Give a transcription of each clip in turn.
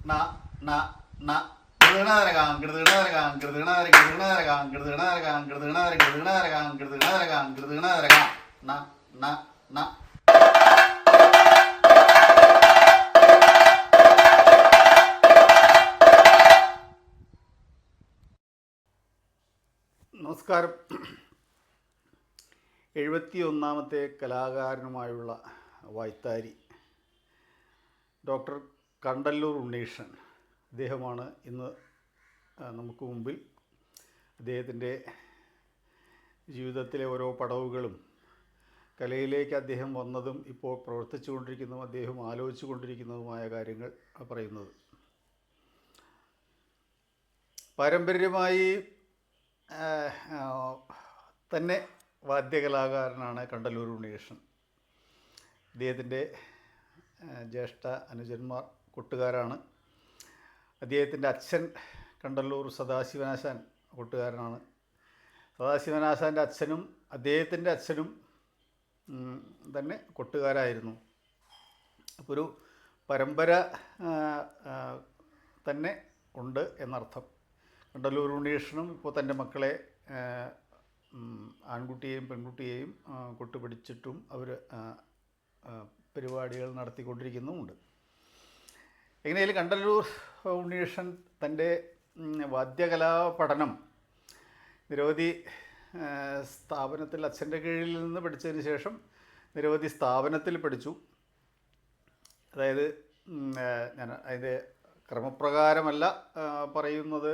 ന ന ന കൃതണരകാം കൃതണരകാം കൃതണര കൃതണരകാം കൃതണരകാം കൃതണര കൃതണരകാം കൃതണരകാം കൃതണരകാം ന ന ന. നമസ്കാരം. 71ാമത്തെ കലാകാരനുമായുള്ള വായ്ത്താരി ഡോക്ടർ കണ്ടല്ലൂർ ഉണ്ണീഷൻ, അദ്ദേഹമാണ് ഇന്ന് നമുക്ക് മുമ്പിൽ. അദ്ദേഹത്തിൻ്റെ ജീവിതത്തിലെ ഓരോ പടവുകളും, കലയിലേക്ക് അദ്ദേഹം വന്നതും ഇപ്പോൾ പ്രവർത്തിച്ചു കൊണ്ടിരിക്കുന്നതും അദ്ദേഹം ആലോചിച്ചു കൊണ്ടിരിക്കുന്നതുമായ കാര്യങ്ങൾ പറയുന്നത്. പാരമ്പര്യമായി തന്നെ വാദ്യകലാകാരനാണ് കണ്ടല്ലൂർ ഉണ്ണീഷൻ. അദ്ദേഹത്തിൻ്റെ ജ്യേഷ്ഠ അനുജന്മാർ കൊട്ടുകാരാണ്. അദ്ദേഹത്തിൻ്റെ അച്ഛൻ കണ്ടല്ലൂർ സദാശിവനാശാൻ കൊട്ടുകാരനാണ്. സദാശിവനാശാൻ്റെ അച്ഛനും അദ്ദേഹത്തിൻ്റെ അച്ഛനും തന്നെ കൊട്ടുകാരായിരുന്നു. അപ്പോൾ ഒരു പരമ്പര തന്നെ ഉണ്ട് എന്നർത്ഥം. കണ്ടല്ലൂർ ഉണ്ണീഷനും ഇപ്പോൾ തൻ്റെ മക്കളെ, ആൺകുട്ടിയെയും പെൺകുട്ടിയെയും കൊട്ടുപഠിച്ചിട്ടും അവർ പരിപാടികൾ നടത്തിക്കൊണ്ടിരിക്കുന്നുമുണ്ട്. എങ്ങനെയായാലും കണ്ടല്ലൂർ ഉണ്ണീഷൻ തൻ്റെ വാദ്യകലാ പഠനം നിരവധി സ്ഥാപനത്തിൽ, അച്ഛൻ്റെ കീഴിൽ നിന്ന് പഠിച്ചതിന് ശേഷം നിരവധി സ്ഥാപനത്തിൽ പഠിച്ചു. അതായത് ഞാൻ അതിൻ്റെ ക്രമപ്രകാരമല്ല പറയുന്നത്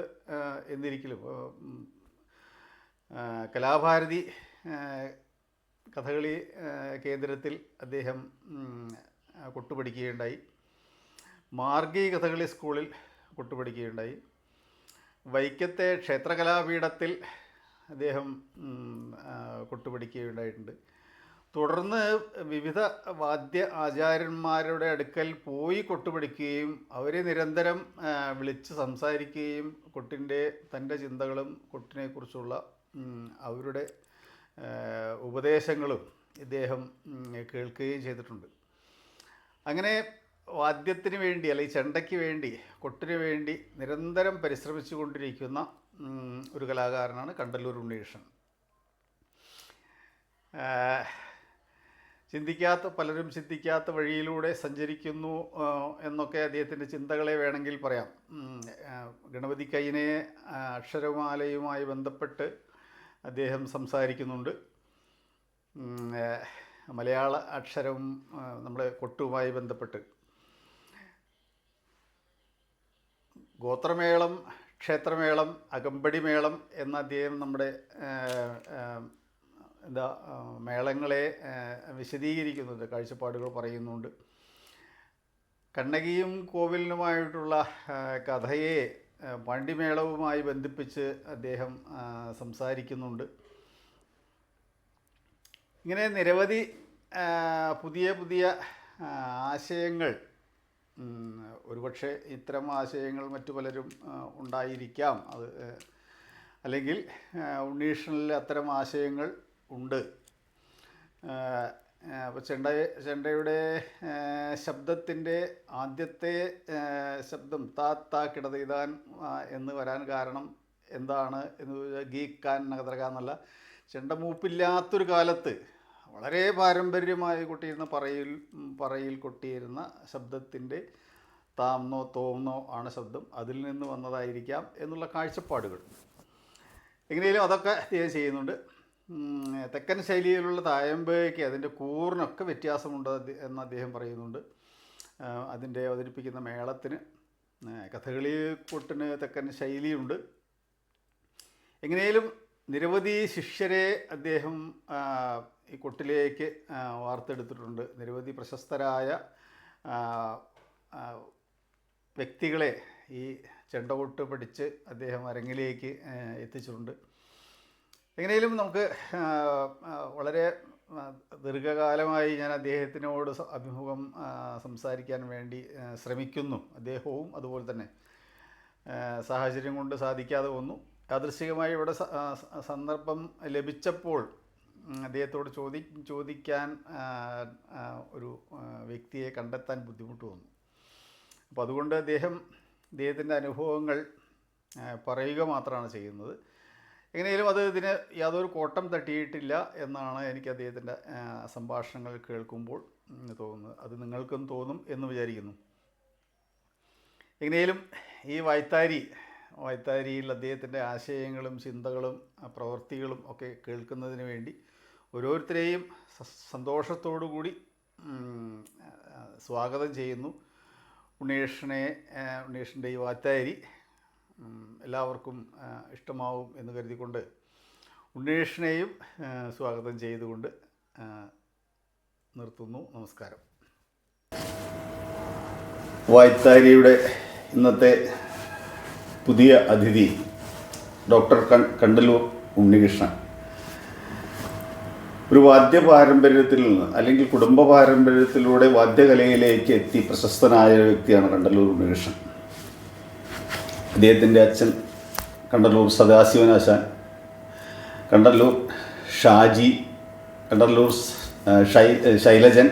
എന്നിരിക്കലും, കലാഭാരതി കഥകളി കേന്ദ്രത്തിൽ അദ്ദേഹം കൊട്ടുപഠിക്കുകയുണ്ടായി. മാർഗി കഥകളി സ്കൂളിൽ കൊട്ടുപഠിക്കുകയുണ്ടായി. വൈക്കത്തെ ക്ഷേത്രകലാപീഠത്തിൽ അദ്ദേഹം കൊട്ടുപഠിക്കുകയുണ്ടായിട്ടുണ്ട്. തുടർന്ന് വിവിധ വാദ്യ ആചാര്യന്മാരുടെ അടുക്കൽ പോയി കൊട്ടുപഠിക്കുകയും അവരെ നിരന്തരം വിളിച്ച് സംസാരിക്കുകയും തൻ്റെ ചിന്തകളും കൊട്ടിനെക്കുറിച്ചുള്ള അവരുടെ ഉപദേശങ്ങളും ഇദ്ദേഹം കേൾക്കുകയും ചെയ്തിട്ടുണ്ട്. അങ്ങനെ വാദ്യത്തിന് വേണ്ടി, അല്ലെങ്കിൽ ചെണ്ടയ്ക്ക് വേണ്ടി, കൊട്ടിന് വേണ്ടി നിരന്തരം പരിശ്രമിച്ചു കൊണ്ടിരിക്കുന്ന ഒരു കലാകാരനാണ് കണ്ടല്ലൂർ ഉണ്ണീഷൻ. പലരും ചിന്തിക്കാത്ത വഴിയിലൂടെ സഞ്ചരിക്കുന്നു എന്നൊക്കെ അദ്ദേഹത്തിൻ്റെ ചിന്തകളെ വേണമെങ്കിൽ പറയാം. ഗണപതി കയ്യിനെ അക്ഷരമാലയുമായി ബന്ധപ്പെട്ട് അദ്ദേഹം സംസാരിക്കുന്നുണ്ട്. മലയാള അക്ഷരം നമ്മുടെ കൊട്ടുമായി ബന്ധപ്പെട്ട്. ഗോത്രമേളം, ക്ഷേത്രമേളം, അകമ്പടിമേളം എന്ന അദ്ദേഹം നമ്മുടെ മേളങ്ങളെ വിശദീകരിക്കുന്നുണ്ട്, കാഴ്ചപ്പാടുകൾ പറയുന്നുണ്ട്. കണ്ണകിയും കോവിലിനുമായിട്ടുള്ള കഥയെ പാണ്ഡിമേളവുമായി ബന്ധിപ്പിച്ച് അദ്ദേഹം സംസാരിക്കുന്നുണ്ട്. ഇങ്ങനെ നിരവധി പുതിയ പുതിയ ആശയങ്ങൾ, ഒരുപക്ഷെ ഇത്തരം ആശയങ്ങൾ മറ്റു പലരും ഉണ്ടായിരിക്കാം, അത് അല്ലെങ്കിൽ ഉണ്ണീഷനിൽ അത്തരം ആശയങ്ങൾ ഉണ്ട്. അപ്പോൾ ചെണ്ടയുടെ ശബ്ദത്തിൻ്റെ ആദ്യത്തെ ശബ്ദം താ കിടതീതാൻ എന്ന് വരാൻ കാരണം എന്താണ് എന്ന് ചോദിച്ചാൽ, ഗീക്കാൻ നഗതറക എന്നല്ല, ചെണ്ട മൂപ്പില്ലാത്തൊരു കാലത്ത് വളരെ പാരമ്പര്യമായി കൊട്ടിയിരുന്ന പറയിൽ കൊട്ടിയിരുന്ന ശബ്ദത്തിൻ്റെ താംന്നോ തോന്നോ ആണ് ശബ്ദം, അതിൽ നിന്ന് വന്നതായിരിക്കാം എന്നുള്ള കാഴ്ചപ്പാടുകൾ. എങ്ങനെയും അതൊക്കെ അദ്ദേഹം ചെയ്യുന്നുണ്ട്. തെക്കൻ ശൈലിയിലുള്ള തായമ്പയ്ക്ക് അതിൻ്റെ കൂറിനൊക്കെ വ്യത്യാസമുണ്ട് എന്ന് അദ്ദേഹം പറയുന്നുണ്ട്. അതിൻ്റെ അവതരിപ്പിക്കുന്ന മേളത്തിന്, കഥകളി കൊട്ടിന് തെക്കൻ ശൈലിയുണ്ട്. എങ്ങനെയും നിരവധി ശിഷ്യരെ അദ്ദേഹം ഈ കൊട്ടിലേക്ക് വാർത്തെടുത്തിട്ടുണ്ട്. നിരവധി പ്രശസ്തരായ വ്യക്തികളെ ഈ ചെണ്ടകൊട്ട് പഠിച്ച് അദ്ദേഹം അരങ്ങിലേക്ക് എത്തിച്ചിട്ടുണ്ട്. എങ്ങനെയും നമുക്ക് വളരെ ദീർഘകാലമായി ഞാൻ അദ്ദേഹത്തിനോട് അഭിമുഖം സംസാരിക്കാൻ വേണ്ടി ശ്രമിക്കുന്നു. അദ്ദേഹവും അതുപോലെ തന്നെ സാഹചര്യം കൊണ്ട് സാധിക്കാതെ വന്നു. യാദൃശ്ചികമായി ഇവിടെ സന്ദർഭം ലഭിച്ചപ്പോൾ അദ്ദേഹത്തോട് ചോദിക്കാൻ ഒരു വ്യക്തിയെ കണ്ടെത്താൻ ബുദ്ധിമുട്ട് വന്നു. അപ്പോൾ അതുകൊണ്ട് അദ്ദേഹം ഇദ്ദേഹത്തിൻ്റെ അനുഭവങ്ങൾ പറയുക മാത്രമാണ് ചെയ്യുന്നത്. എങ്ങനെയും അത് ഇതിന് യാതൊരു കോട്ടം തട്ടിയിട്ടില്ല എന്നാണ് എനിക്ക് അദ്ദേഹത്തിൻ്റെ സംഭാഷണങ്ങൾ കേൾക്കുമ്പോൾ തോന്നുന്നത്. അത് നിങ്ങൾക്കും തോന്നും എന്ന് വിചാരിക്കുന്നു. എങ്ങനെയും ഈ വായ്ത്താരിയിൽ അദ്ദേഹത്തിൻ്റെ ആശയങ്ങളും ചിന്തകളും പ്രവൃത്തികളും ഒക്കെ കേൾക്കുന്നതിന് വേണ്ടി ഓരോരുത്തരെയും സന്തോഷത്തോടു കൂടി സ്വാഗതം ചെയ്യുന്നു. ഉണ്ണീഷിൻ്റെ ഈ വായ്ത്താരി എല്ലാവർക്കും ഇഷ്ടമാവും എന്ന് കരുതിക്കൊണ്ട് ഉണ്ണീഷിനെയും സ്വാഗതം ചെയ്തുകൊണ്ട് നിർത്തുന്നു. നമസ്കാരം. വായ്ത്താരിയുടെ ഇന്നത്തെ പുതിയ അതിഥി ഡോക്ടർ കണ്ടല്ലൂർ ഉണ്ണികൃഷ്ണൻ. ഒരു വാദ്യ പാരമ്പര്യത്തിൽ നിന്ന് അല്ലെങ്കിൽ കുടുംബ പാരമ്പര്യത്തിലൂടെ വാദ്യകലയിലേക്ക് എത്തി പ്രശസ്തനായ വ്യക്തിയാണ് കണ്ടല്ലൂർ ഉണ്ണികൃഷ്ണൻ. അദ്ദേഹത്തിൻ്റെ അച്ഛൻ കണ്ടല്ലൂർ സദാശിവനാശാൻ, കണ്ടല്ലൂർ ഷാജി, കണ്ടല്ലൂർ ശൈലജൻ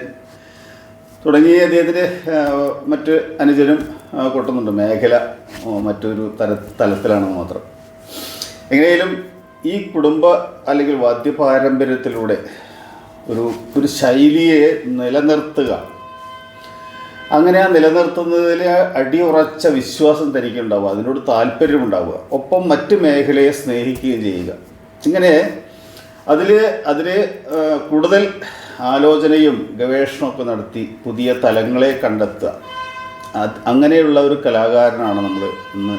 തുടങ്ങിയ അദ്ദേഹത്തിൻ്റെ മറ്റ് അനുജനും കൊട്ടുന്നുണ്ട്. മേഖല മറ്റൊരു തലത്തിലാണെന്ന് മാത്രം. എങ്ങനെയും ഈ കുടുംബ അല്ലെങ്കിൽ വാദ്യ പാരമ്പര്യത്തിലൂടെ ഒരു ശൈലിയെ നിലനിർത്തുക, അങ്ങനെ ആ നിലനിർത്തുന്നതിൽ അടിയുറച്ച വിശ്വാസം തനിക്കുണ്ടാവുക, അതിനോട് താല്പര്യമുണ്ടാവുക, ഒപ്പം മറ്റ് മേഖലയെ സ്നേഹിക്കുകയും ചെയ്യുക. ഇങ്ങനെ അതിൽ കൂടുതൽ ആലോചനയും ഗവേഷണമൊക്കെ നടത്തി പുതിയ തലങ്ങളെ കണ്ടെത്തുക. അങ്ങനെയുള്ള ഒരു കലാകാരനാണ് നമ്മൾ ഇന്ന്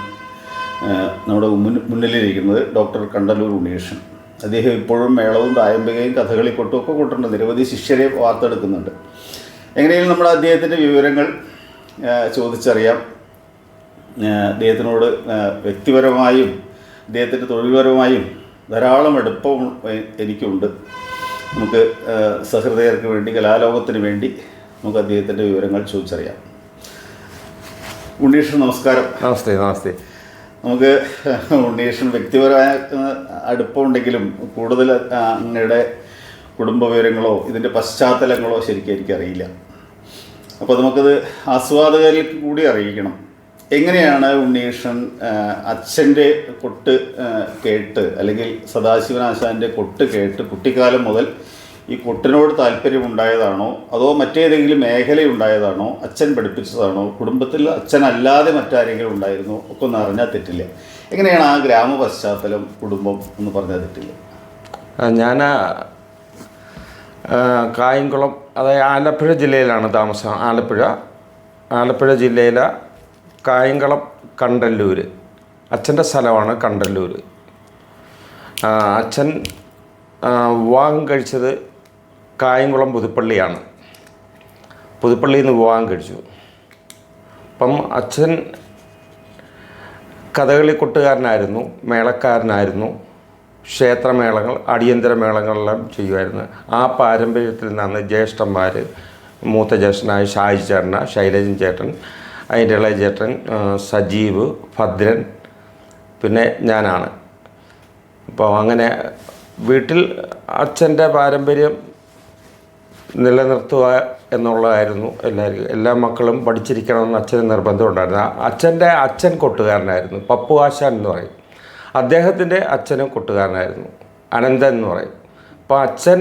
നമ്മുടെ മുന്നിലിരിക്കുന്നത്, ഡോക്ടർ കണ്ടല്ലൂർ ഉണ്ണികൃഷ്ണൻ. അദ്ദേഹം ഇപ്പോഴും മേളവും തായമ്പികയും കഥകളിക്കൊട്ടും ഒക്കെ കൊണ്ടുണ്ട്, നിരവധി ശിഷ്യരെ വാർത്തെടുക്കുന്നുണ്ട്. എങ്ങനെയും നമ്മൾ അദ്ദേഹത്തിൻ്റെ വിവരങ്ങൾ ചോദിച്ചറിയാം. അദ്ദേഹത്തിനോട് വ്യക്തിപരമായും അദ്ദേഹത്തിൻ്റെ തൊഴിൽപരമായും ധാരാളം അടുപ്പം എനിക്കുണ്ട്. നമുക്ക് സഹൃദയർക്ക് വേണ്ടി, കലാലോകത്തിന് വേണ്ടി നമുക്ക് അദ്ദേഹത്തിൻ്റെ വിവരങ്ങൾ ചോദിച്ചറിയാം. ഉണ്ണീഷൻ നമസ്കാരം. നമസ്തേ. നമുക്ക് ഉണ്ണീഷൻ വ്യക്തിപരമായ അടുപ്പമുണ്ടെങ്കിലും കൂടുതൽ അങ്ങയുടെ കുടുംബ വിവരങ്ങളോ ഇതിൻ്റെ പശ്ചാത്തലങ്ങളോ ശരിക്കും എനിക്കറിയില്ല. അപ്പോൾ നമുക്കത് ആസ്വാദകരിലേക്ക് കൂടി അറിയിക്കണം. എങ്ങനെയാണ് ഉണ്ണീഷൻ അച്ഛൻ്റെ കൊട്ട് കേട്ട് അല്ലെങ്കിൽ സദാശിവനാശാൻ്റെ കൊട്ട് കേട്ട് കുട്ടിക്കാലം മുതൽ ഈ കൊട്ടിനോട് താല്പര്യമുണ്ടായതാണോ, അതോ മറ്റേതെങ്കിലും മേഖലയുണ്ടായതാണോ, അച്ഛൻ പഠിപ്പിച്ചതാണോ, കുടുംബത്തിൽ അച്ഛനല്ലാതെ മറ്റാരെങ്കിലും ഉണ്ടായിരുന്നോ ഒക്കെ ഒന്ന് അറിഞ്ഞാൽ തെറ്റില്ല. എങ്ങനെയാണ് ആ ഗ്രാമ പശ്ചാത്തലം, കുടുംബം എന്ന് പറഞ്ഞാൽ തെറ്റില്ല? ഞാൻ കായംകുളം, അതായത് ആലപ്പുഴ ജില്ലയിലാണ് താമസം. ആലപ്പുഴ ജില്ലയിലെ കായംകുളം കണ്ടല്ലൂർ അച്ഛൻ്റെ സ്ഥലമാണ്. കണ്ടല്ലൂർ അച്ഛൻ വിവാഹം കഴിച്ചത് കായംകുളം പുതുപ്പള്ളിയാണ്. പുതുപ്പള്ളിയിൽ നിന്ന് വിവാഹം കഴിച്ചു. അപ്പം അച്ഛൻ കഥകളിക്കൊട്ടുകാരനായിരുന്നു, മേളക്കാരനായിരുന്നു. ക്ഷേത്രമേളങ്ങൾ, അടിയന്തര മേളങ്ങളെല്ലാം ചെയ്യുമായിരുന്നു. ആ പാരമ്പര്യത്തിൽ നിന്നാണ് ജ്യേഷ്ഠന്മാർ, മൂത്ത ജ്യേഷ്ഠനായ ഷാജി ചേട്ടൻ, ശൈലജൻ ചേട്ടൻ, അതിൻ്റെ ഇളയ ചേട്ടൻ സജീവ്, ഭദ്രൻ, പിന്നെ ഞാനാണ്. അപ്പോൾ അങ്ങനെ വീട്ടിൽ അച്ഛൻ്റെ പാരമ്പര്യം നിലനിർത്തുക എന്നുള്ളതായിരുന്നു എല്ലാ മക്കളും പഠിച്ചിരിക്കണമെന്ന് അച്ഛന് നിർബന്ധമുണ്ടായിരുന്നു. അച്ഛൻ കൊട്ടുകാരനായിരുന്നു, പപ്പു ആശാൻ എന്ന് പറയും. അദ്ദേഹത്തിൻ്റെ അച്ഛനും കൊട്ടുകാരനായിരുന്നു, അനന്തൻ എന്ന് പറയും. അപ്പോൾ അച്ഛൻ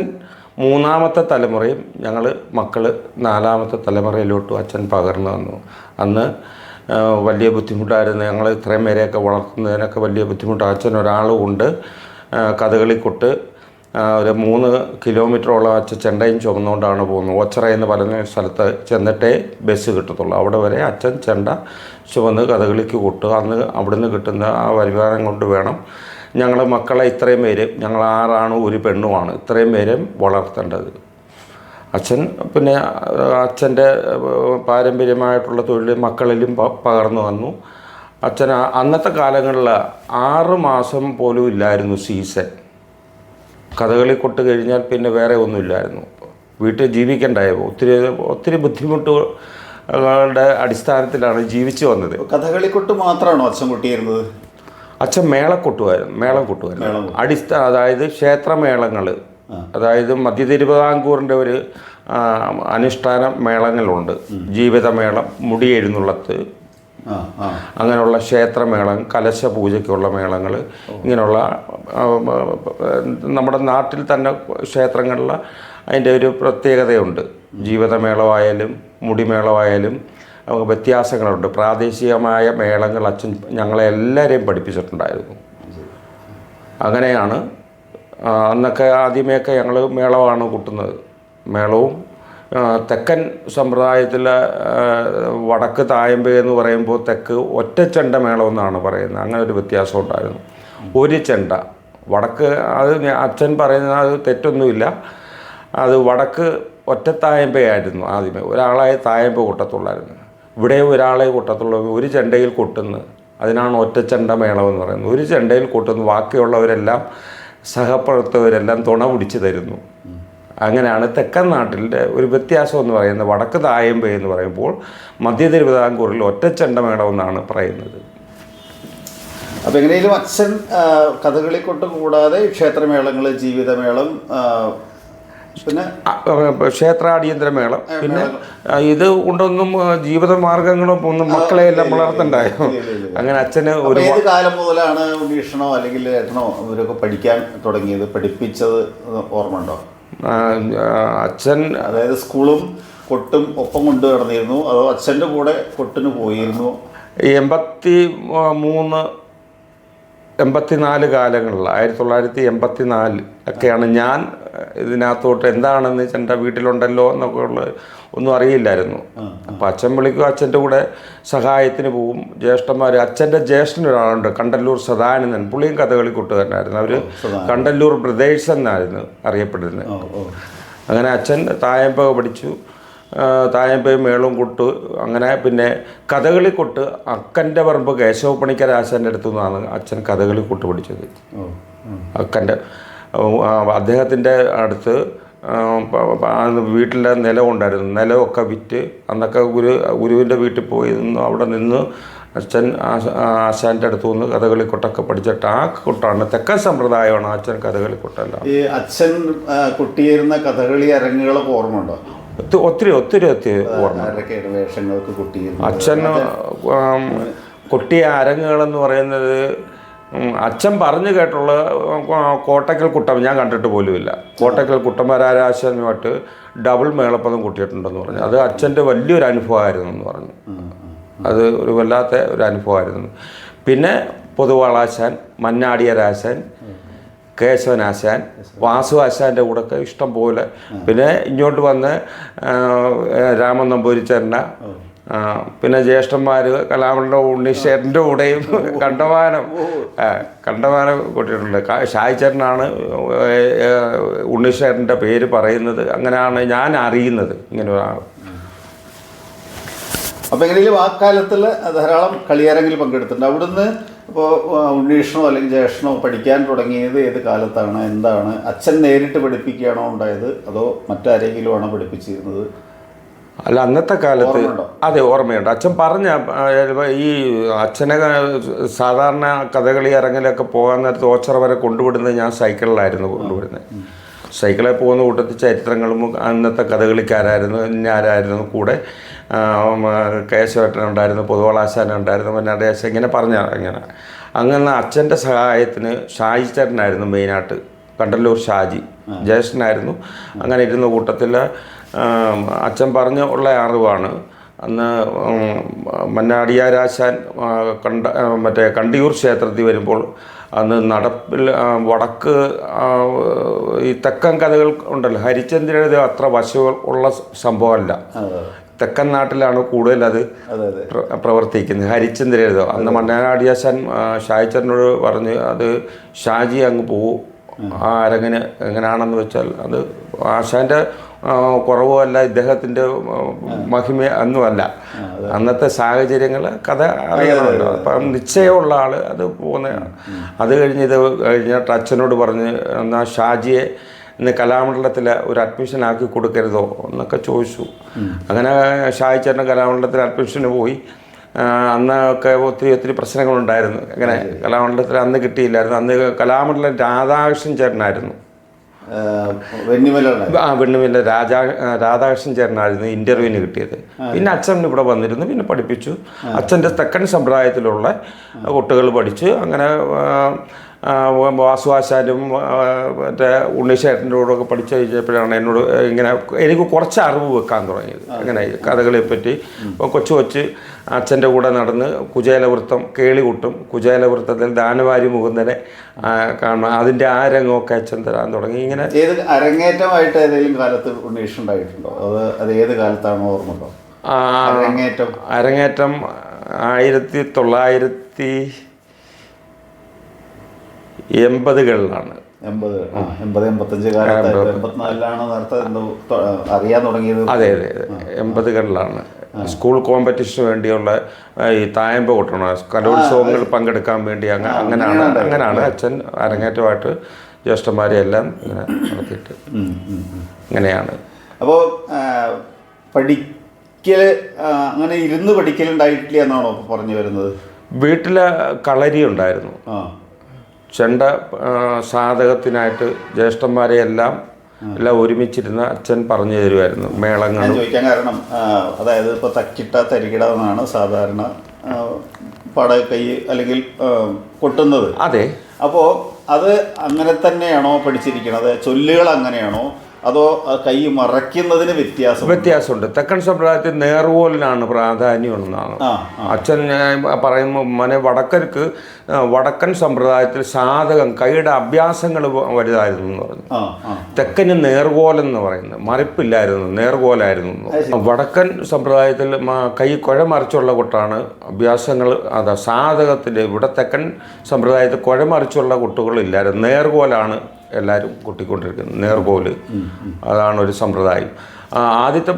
മൂന്നാമത്തെ തലമുറയും ഞങ്ങൾ മക്കൾ നാലാമത്തെ തലമുറയിലോട്ടും അച്ഛൻ പകർന്നു വന്നു. അന്ന് വലിയ ബുദ്ധിമുട്ടായിരുന്നു. ഞങ്ങൾ ഇത്രയും പേരെയൊക്കെ വളർത്തുന്നതിനൊക്കെ വലിയ ബുദ്ധിമുട്ട്. അച്ഛൻ ഒരാളും ഉണ്ട്. കഥകളിക്കൊട്ട് ഒരു 3 കിലോമീറ്ററോളം അച്ഛൻ ചെണ്ടയും ചുമന്നുകൊണ്ടാണ് പോകുന്നത്. ഓച്ചറ എന്ന് പറയുന്ന സ്ഥലത്ത് ചെന്നിട്ടേ ബസ് കിട്ടത്തുള്ളൂ. അവിടെ വരെ അച്ഛൻ ചെണ്ട ചുമന്ന് കഥകളിക്ക് കൊട്ടുക. അന്ന് അവിടുന്ന് കിട്ടുന്ന ആ വരുമാനം കൊണ്ട് വേണം ഞങ്ങൾ മക്കളെ ഇത്രയും പേര്, ഞങ്ങൾ 6 ആണും 1 പെണ്ണുമാണ്, ഇത്രയും പേരും വളർത്തേണ്ടത്. അച്ഛൻ പിന്നെ അച്ഛൻ്റെ പാരമ്പര്യമായിട്ടുള്ള തൊഴിൽ മക്കളിലും പകർന്നു വന്നു. അച്ഛൻ അന്നത്തെ കാലങ്ങളിൽ 6 മാസം പോലും ഇല്ലായിരുന്നു സീസൺ. കഥകളി കൊട്ട് കഴിഞ്ഞാൽ പിന്നെ വേറെ ഒന്നുമില്ലായിരുന്നു. വീട്ടിൽ ജീവിക്കണ്ടായോ, ഒത്തിരി ബുദ്ധിമുട്ടുകളുടെ അടിസ്ഥാനത്തിലാണ് ജീവിച്ചു വന്നത്. കഥകളിക്കൊട്ട് മാത്രമാണോ അച്ഛൻ കൊട്ടിയിരുന്നത്? അച്ഛൻ മേളം കൊട്ടുമായിരുന്നു. അതായത് ക്ഷേത്രമേളങ്ങൾ, അതായത് മധ്യ തിരുവിതാംകൂറിൻ്റെ ഒരു അനുഷ്ഠാന മേളങ്ങളുണ്ട്. ജീവിതമേളം, മുടി എഴുന്നള്ളത്ത്, അങ്ങനെയുള്ള ക്ഷേത്രമേളം, കലശ പൂജയ്ക്കുള്ള മേളങ്ങൾ, ഇങ്ങനെയുള്ള നമ്മുടെ നാട്ടിൽ തന്നെ ക്ഷേത്രങ്ങളിൽ അതിൻ്റെ ഒരു പ്രത്യേകതയുണ്ട്. ജീവിതമേളമായാലും മുടിമേളമായാലും വ്യത്യാസങ്ങളുണ്ട്. പ്രാദേശികമായ മേളങ്ങൾ അച്ഛൻ ഞങ്ങളെ എല്ലാവരെയും പഠിപ്പിച്ചിട്ടുണ്ടായിരുന്നു. അങ്ങനെയാണ് അന്നൊക്കെ ആദ്യമേയൊക്കെ ഞങ്ങൾ മേളമാണ് കൂട്ടുന്നത്. മേളവും തെക്കൻ സമ്പ്രദായത്തിലെ വടക്ക് തായമ്പ എന്ന് പറയുമ്പോൾ തെക്ക് ഒറ്റച്ചെണ്ട മേളം എന്നാണ് പറയുന്നത്. അങ്ങനെ ഒരു വ്യത്യാസം ഉണ്ടായിരുന്നു. ഒരു ചെണ്ട വടക്ക്, അത് അച്ഛൻ പറയുന്നത് അത് തെറ്റൊന്നുമില്ല. അത് വടക്ക് ഒറ്റത്തായമ്പയായിരുന്നു ആദ്യമേ. ഒരാളായി തായമ്പ കൂട്ടത്തുള്ളായിരുന്നു. ഇവിടെ ഒരാളെ കൂട്ടത്തുള്ള ഒരു ചെണ്ടയിൽ കൊട്ടുന്നു, അതിനാണ് ഒറ്റച്ചെണ്ട മേളം എന്ന് പറയുന്നത്. ഒരു ചെണ്ടയിൽ കൊട്ടുന്നു, ബാക്കിയുള്ളവരെല്ലാം സഹപ്രവർത്തകരെല്ലാം തുണ പിടിച്ച് തരുന്നു. അങ്ങനെയാണ് തെക്കൻ നാട്ടിലെ ഒരു വ്യത്യാസം എന്ന് പറയുന്നത്. വടക്ക് തായമ്പ എന്ന് പറയുമ്പോൾ മധ്യ തിരുവിതാംകൂറിൽ ഒറ്റച്ചെണ്ട മേളം എന്നാണ് പറയുന്നത്. അപ്പോൾ എങ്ങനെയും അച്ഛൻ കഥകളിക്കൊട്ട് കൂടാതെ ക്ഷേത്രമേളങ്ങൾ, ജീവിതമേളം, പിന്നെ ക്ഷേത്രാടിയന്തരമേളം, പിന്നെ ഇത് കൊണ്ടൊന്നും ജീവിതമാർഗങ്ങളും ഒന്നും മക്കളെ എല്ലാം വളർത്തണ്ടായോ. അങ്ങനെ അച്ഛന് ഒരു ഏത് കാലം മുതലാണ് ഉണ്ണീഷണോ അല്ലെങ്കിൽ ഏട്ടനോ ഇവരൊക്കെ പഠിക്കാൻ തുടങ്ങിയത്, പഠിപ്പിച്ചത് ഓർമ്മ ഉണ്ടോ? അച്ഛൻ അതായത് സ്കൂളും കൊട്ടും ഒപ്പം കൊണ്ടു നടന്നിരുന്നു, അതോ അച്ഛൻ്റെ കൂടെ കൊട്ടിന് പോയിരുന്നു? 84 കാലങ്ങളിൽ, 1984 ഒക്കെയാണ് ഞാൻ ഇതിനകത്തോട്ട്. എന്താണെന്ന് ചെണ്ട വീട്ടിലുണ്ടല്ലോ എന്നൊക്കെ ഉള്ള ഒന്നും അറിയില്ലായിരുന്നു. അപ്പോൾ അച്ഛൻ വിളിക്കും, അച്ഛൻ്റെ കൂടെ സഹായത്തിന് പോവും. ജ്യേഷ്ഠന്മാർ, അച്ഛൻ്റെ ജ്യേഷ്ഠനൊരാളുണ്ട് കണ്ടല്ലൂർ സദാനന്ദൻ, പുള്ളിയും കഥകളി കൂട്ടുകാരനായിരുന്നു. അവർ കണ്ടല്ലൂർ ബ്രദേഴ്സ് എന്നായിരുന്നു അറിയപ്പെടുന്നത്. അങ്ങനെ അച്ഛൻ തായമ്പ പഠിച്ചു, തായമ്പയും മേളവും കൊട്ട്. അങ്ങനെ പിന്നെ കഥകളി കൊട്ട് അക്കൻ്റെ പറമ്പ് കേശവപ്പണിക്കർ ആശാൻ്റെ അടുത്തു നിന്നാണ് അച്ഛൻ കഥകളി കൊട്ട് പഠിച്ചത്. അക്കൻ്റെ അദ്ദേഹത്തിൻ്റെ അടുത്ത് വീട്ടിലെ നിലമുണ്ടായിരുന്നു. നിലമൊക്കെ വിറ്റ് അന്നൊക്കെ ഗുരുവിൻ്റെ വീട്ടിൽ പോയി നിന്ന് അവിടെ നിന്ന് അച്ഛൻ ആശാൻ്റെ അടുത്തു നിന്ന് കഥകളി കൊട്ടൊക്കെ പഠിച്ചിട്ട് ആ കൊട്ടാണ് തെക്കൻ സമ്പ്രദായമാണ് അച്ഛൻ കഥകളി കൊട്ടല്ല. ഈ അച്ഛൻ കൊട്ടിയിരുന്ന കഥകളി അരങ്ങുകളൊക്കെ ഓർമ്മ ഉണ്ടോ? ഒത്തിരി ഓർമ്മ. വേഷങ്ങൾക്ക് അച്ഛൻ കൊട്ടിയ അരങ്ങുകളെന്ന് പറയുന്നത് അച്ഛൻ പറഞ്ഞു കേട്ടുള്ള കോട്ടക്കൽ കുട്ടം ഞാൻ കണ്ടിട്ട് പോലുമില്ല. കോട്ടക്കൽ കുട്ടന്മാരാശാനുമായിട്ട് ഡബിൾ മേളപ്പദം കൂട്ടിയിട്ടുണ്ടെന്ന് പറഞ്ഞു. അത് അച്ഛൻ്റെ വലിയൊരു അനുഭവമായിരുന്നു എന്ന് പറഞ്ഞു. അത് ഒരു വല്ലാത്ത ഒരു അനുഭവമായിരുന്നു. പിന്നെ പൊതുവാളാശാൻ, മന്നാടിയരാശാൻ, കേശവനാശാൻ, വാസു ആശാൻ്റെ കൂടെയൊക്കെ ഇഷ്ടം പോലെ. പിന്നെ ഇങ്ങോട്ട് വന്ന് രാമൻ നമ്പൂരിച്ചേട്ടൻ്റെ, പിന്നെ ജ്യേഷ്ഠന്മാർ കലാമണ്ഡലം ഉണ്ണീഷേട്ടൻ്റെ കൂടെയും കണ്ടമാനം കൂട്ടിയിട്ടുണ്ട്. ഷായിച്ചേട്ടനാണ് ഉണ്ണീഷേട്ടൻ്റെ പേര് പറയുന്നത്. അങ്ങനെയാണ് ഞാൻ അറിയുന്നത് ഇങ്ങനെ ഒരാൾ. അപ്പോൾ എങ്ങനെയും ആ കാലത്തിൽ ധാരാളം കളിയരങ്ങിൽ പങ്കെടുത്തിട്ടുണ്ട്. അവിടുന്ന് ഇപ്പോൾ ഉണ്ണീഷണോ അല്ലെങ്കിൽ ജ്യേഷ്ഠനോ പഠിക്കാൻ തുടങ്ങിയത് ഏത് കാലത്താണ്, എന്താണ്? അച്ഛൻ നേരിട്ട് പഠിപ്പിക്കുകയാണോ ഉണ്ടായത്, അതോ മറ്റാരെങ്കിലും ആണോ പഠിപ്പിച്ചിരുന്നത്? അല്ല, അന്നത്തെ കാലത്ത് അതെ ഓർമ്മയുണ്ട്. അച്ഛൻ പറഞ്ഞ ഈ അച്ഛനെ സാധാരണ കഥകളി ഇറങ്ങലൊക്കെ പോകാൻ നേരത്ത് ഓച്ചറ വരെ കൊണ്ടുവിടുന്നത് ഞാൻ സൈക്കിളിലായിരുന്നു കൊണ്ടുവിടുന്നത്. സൈക്കിളിൽ പോകുന്ന കൂട്ടത്തിൽ ചരിത്രങ്ങളും അന്നത്തെ കഥകളിക്കാരായിരുന്നു. ആരായിരുന്നു കൂടെ? കേശവേട്ടനുണ്ടായിരുന്നു, പൊതുവാളാശാനുണ്ടായിരുന്നു, മന്നാടിയാശാൻ, ഇങ്ങനെ അങ്ങനെ അച്ഛൻ്റെ സഹായത്തിന് ഷാജിച്ചേട്ടനായിരുന്നു മെയിനായിട്ട്. കണ്ടല്ലൂർ ഷാജി ജ്യേഷ്ഠനായിരുന്നു. അങ്ങനെ ഇരുന്ന കൂട്ടത്തിൽ അച്ഛൻ പറഞ്ഞ ഉള്ള അറിവാണ്. അന്ന് മന്നാടിയാരാശാൻ കണ്ടിയൂർ ക്ഷേത്രത്തിൽ വരുമ്പോൾ അന്ന് നടപ്പിൽ വടക്ക് ഈ തെക്കൻ കഥകൾ ഉണ്ടല്ലോ, ഹരിചന്ദ്രയുടെ അത്ര വശങ്ങൾ ഉള്ള സംഭവമല്ല. തെക്കൻ നാട്ടിലാണ് കൂടുതൽ അത് പ്രവർത്തിക്കുന്നത്. ഹരിചന്ദ്രേതോ അന്ന് മന്നാടിയാശാൻ ഷായിച്ചറിനോട് പറഞ്ഞ് അത് ഷാജി അങ്ങ് പോവും ആ അരങ്ങിന്. എങ്ങനെയാണെന്ന് വെച്ചാൽ അത് ആശാൻ്റെ കുറവുമല്ല, ഇദ്ദേഹത്തിൻ്റെ മഹിമ ഒന്നുമല്ല. അന്നത്തെ സാഹചര്യങ്ങൾ കഥ അറിയണമല്ലോ. അപ്പം നിശ്ചയമുള്ള ആൾ അത് പോകുന്നതാണ്. അത് കഴിഞ്ഞിട്ട് അച്ഛനോട് പറഞ്ഞ് എന്നാൽ ഷാജിയെ ഇന്ന് കലാമണ്ഡലത്തിൽ ഒരു അഡ്മിഷൻ ആക്കി കൊടുക്കരുതോ എന്നൊക്കെ ചോദിച്ചു. അങ്ങനെ ഷായിച്ചേട്ടൻ കലാമണ്ഡലത്തിൽ അഡ്മിഷന് പോയി. അന്നൊക്കെ ഒത്തിരി പ്രശ്നങ്ങളുണ്ടായിരുന്നു. അങ്ങനെ കലാമണ്ഡലത്തിൽ അന്ന് കിട്ടിയില്ലായിരുന്നു. അന്ന് കലാമണ്ഡലം രാധാകൃഷ്ണൻ ചേട്ടനായിരുന്നു വെണ്ണുമില്ല രാധാകൃഷ്ണൻ ചേട്ടനായിരുന്നു ഇൻ്റർവ്യൂവിന് കിട്ടിയത്. പിന്നെ അച്ഛൻ ഇവിടെ വന്നിരുന്നു, പിന്നെ പഠിപ്പിച്ചു. അച്ഛൻ്റെ തെക്കൻ സമ്പ്രദായത്തിലുള്ള കുട്ടികൾ പഠിച്ച് അങ്ങനെ വാസുവാശാനും മറ്റേ ഉണ്ണിശേട്ടൻ്റെ കൂടെയൊക്കെ പഠിച്ചു കഴിഞ്ഞപ്പോഴാണ് എന്നോട് ഇങ്ങനെ എനിക്ക് കുറച്ച് അറിവ് വെക്കാൻ തുടങ്ങിയത്. അങ്ങനെ കഥകളെപ്പറ്റി കൊച്ചു അച്ഛൻ്റെ കൂടെ നടന്ന് കുചേലവൃത്തം കേളികൂട്ടും, കുചേലവൃത്തത്തിൽ ദാനവാരി മുകുന്ദനെ കാണണം, അതിൻ്റെ ആ രംഗമൊക്കെ അച്ഛൻ തരാൻ തുടങ്ങി. ഇങ്ങനെ ഏത് അരങ്ങേറ്റമായിട്ട് ഏതെങ്കിലും കാലത്ത് ഉണ്ണീഷ് ഉണ്ടായിട്ടുണ്ടോ? അത് ഏത് കാലത്താണോ ഓർമ്മയുണ്ടോ? അരങ്ങേറ്റം 1980-കളിലാണ്. 85 കാലത്ത് 84-ലാണ് നേരത്തെ അറിയാൻ തുടങ്ങിയത്. അതെ 80-കളിലാണ്. സ്കൂൾ കോമ്പറ്റീഷന് വേണ്ടിയുള്ള ഈ തായമ്പ കൊട്ടണം, കലോത്സവങ്ങൾ പങ്കെടുക്കാൻ വേണ്ടി അങ്ങനെയാണ് അച്ഛൻ അരങ്ങേറ്റമായിട്ട് ജ്യേഷ്ഠന്മാരെ എല്ലാം ഇങ്ങനെ നടത്തിയിട്ട് അങ്ങനെയാണ്. അപ്പോൾ പഠിക്കൽ അങ്ങനെ ഇരുന്ന് പഠിക്കലുണ്ടായിട്ടില്ല എന്നാണോ പറഞ്ഞു വരുന്നത്? വീട്ടിൽ കളരി ഉണ്ടായിരുന്നു. ചെണ്ട സാധകത്തിനായിട്ട് ജ്യേഷ്ഠന്മാരെ എല്ലാം ഒരുമിച്ചിരുന്ന അച്ഛൻ പറഞ്ഞു തരുമായിരുന്നു മേളങ്ങൾ. ചോദിക്കാൻ കാരണം അതായത് ഇപ്പോൾ തക്കിട്ട തരികിട എന്നാണ് സാധാരണ പടകൈ അല്ലെങ്കിൽ കൊട്ടുന്നത്. അതെ. അപ്പോൾ അത് അങ്ങനെ തന്നെയാണോ പഠിച്ചിരിക്കുന്നത്? ചൊല്ലുകൾ അങ്ങനെയാണോ അതോ കൈ മറയ്ക്കുന്നതിന് വ്യത്യാസമുണ്ട്? തെക്കൻ സമ്പ്രദായത്തിൽ നേർവോലിനാണ് പ്രാധാന്യമെന്നാണ് അച്ഛൻ പറയുമ്പോൾ. വടക്കൻ സമ്പ്രദായത്തിൽ സാധകം കൈയുടെ അഭ്യാസങ്ങൾ വലുതായിരുന്നു എന്ന് പറഞ്ഞു. തെക്കന് നേർകോലെന്ന് പറയുന്നത് മറിപ്പില്ലായിരുന്നു, നേർകോലായിരുന്നു. വടക്കൻ സമ്പ്രദായത്തിൽ കൈ കുഴമറിച്ചുള്ള കൊട്ടാണ് അഭ്യാസങ്ങൾ. അതാ സാധകത്തിൻ്റെ ഇവിടെ തെക്കൻ സമ്പ്രദായത്തിൽ കുഴമറിച്ചുള്ള കൊട്ടുകളില്ലായിരുന്നു, നേർകോലാണ് എല്ലാവരും കൊട്ടിക്കൊണ്ടിരിക്കുന്നത്. നേർകോല് അതാണ് ഒരു സമ്പ്രദായം. ആദ്യത്തെ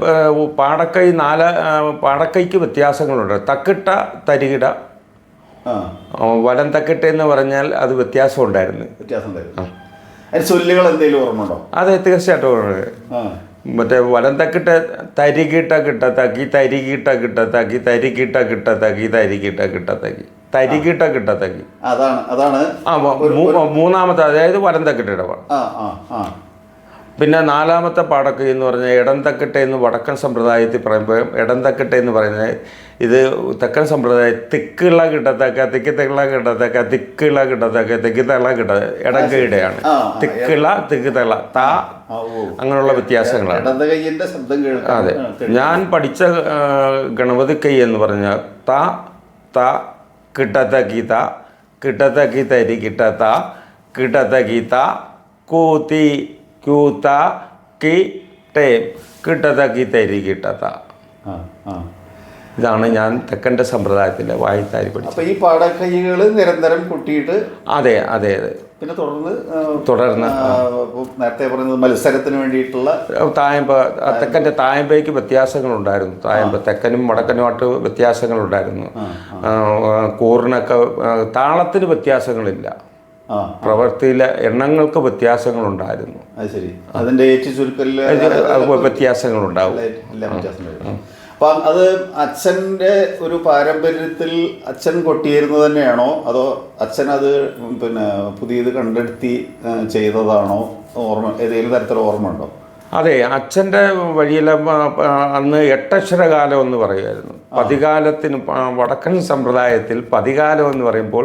പാടക്കൈക്ക് വ്യത്യാസങ്ങളുണ്ട്. തക്കിട്ട തരികിട വലം തക്കിട്ട എന്ന് പറഞ്ഞാൽ അത് വ്യത്യാസം ഉണ്ടായിരുന്നു. ചൊല്ലുകൾ എന്തെങ്കിലും ഓർമ്മയുണ്ടോ? അതെ, തീർച്ചയായിട്ടും ഓർമ്മ. മറ്റേ വലം തക്കിട്ട തരികിട്ട കിട്ടത്തക്കി തരികിട്ട കിട്ടത്തക്കി തരികിട്ട കിട്ടത്തക്കി തരികിട്ട കിട്ടത്തക്കി തരികിട്ട കിട്ടത്തക്കി അതാണ് മൂന്നാമത്തെ, അതായത് വലം തക്കിട്ടയുടെ പാടം. പിന്നെ നാലാമത്തെ പാടക്കൈ എന്ന് പറഞ്ഞാൽ ഇടം തക്കിട്ട എന്ന് വടക്കൻ സമ്പ്രദായത്തിൽ പറയുമ്പോൾ ഇടം തക്കിട്ട എന്ന് പറയുന്നത് ഇത് തെക്കൻ സമ്പ്രദായം തിക്കുള്ള കിട്ടത്തക്ക തിക്കിത്തള്ള കിട്ടത്തക്ക തിക്കുള്ള കിട്ടത്തക്ക തിക്കിത്തള്ള കിട്ട ഇടംകൈയുടെയാണ്. തിക്കുള്ള തിക്കിത്തള്ള താ അങ്ങനെയുള്ള വ്യത്യാസങ്ങളാണ്. അതെ, ഞാൻ പഠിച്ച ഗണപതി കൈ എന്ന് പറഞ്ഞാൽ താ താ കിട്ടത്തക്കി താ കിട്ടത്തക്കി തരി കിട്ടത്ത കിട്ടത്തക്കി താ കൂത്തി ക്യൂത്ത കി ടേം കിട്ടത്തക്കി തരി കിട്ടത്ത. ഇതാണ് ഞാൻ തെക്കൻ്റെ സമ്പ്രദായത്തിലെ വായ്ത്താരി പഠിച്ചത്. അപ്പോൾ ഈ പാടക്കൈകൾ നിരന്തരം കൊട്ടിയിട്ട് അതെ പിന്നെ തുടർന്ന് നേരത്തെ പറയുന്നത് മത്സരത്തിന് വേണ്ടിയിട്ടുള്ള തായമ്പ. തെക്കൻ്റെ തായമ്പയ്ക്ക് വ്യത്യാസങ്ങളുണ്ടായിരുന്നു. തായമ്പ തെക്കനും വടക്കനുമായിട്ട് വ്യത്യാസങ്ങളുണ്ടായിരുന്നു. കൂറിനൊക്കെ താളത്തിന് വ്യത്യാസങ്ങളില്ല, പ്രവൃത്തിയിലെ എണ്ണങ്ങൾക്ക് വ്യത്യാസങ്ങളുണ്ടായിരുന്നു. അത് ശരി, അതിൻ്റെ വ്യത്യാസങ്ങളുണ്ടാവും. അപ്പം അത് അച്ഛൻ്റെ ഒരു പാരമ്പര്യത്തിൽ അച്ഛൻ കൊട്ടിയിരുന്നത് തന്നെയാണോ അതോ അച്ഛൻ അത് പിന്നെ പുതിയത് കണ്ടെടുത്തി ചെയ്തതാണോ? ഏതെങ്കിലും തരത്തിലുള്ള ഓർമ്മ ഉണ്ടോ? അതെ, അച്ഛൻ്റെ വഴിയിൽ അന്ന് എട്ടക്ഷരകാലം എന്ന് പറയുമായിരുന്നു. പതികാലത്തിന് വടക്കൻ സമ്പ്രദായത്തിൽ പതികാലം എന്ന് പറയുമ്പോൾ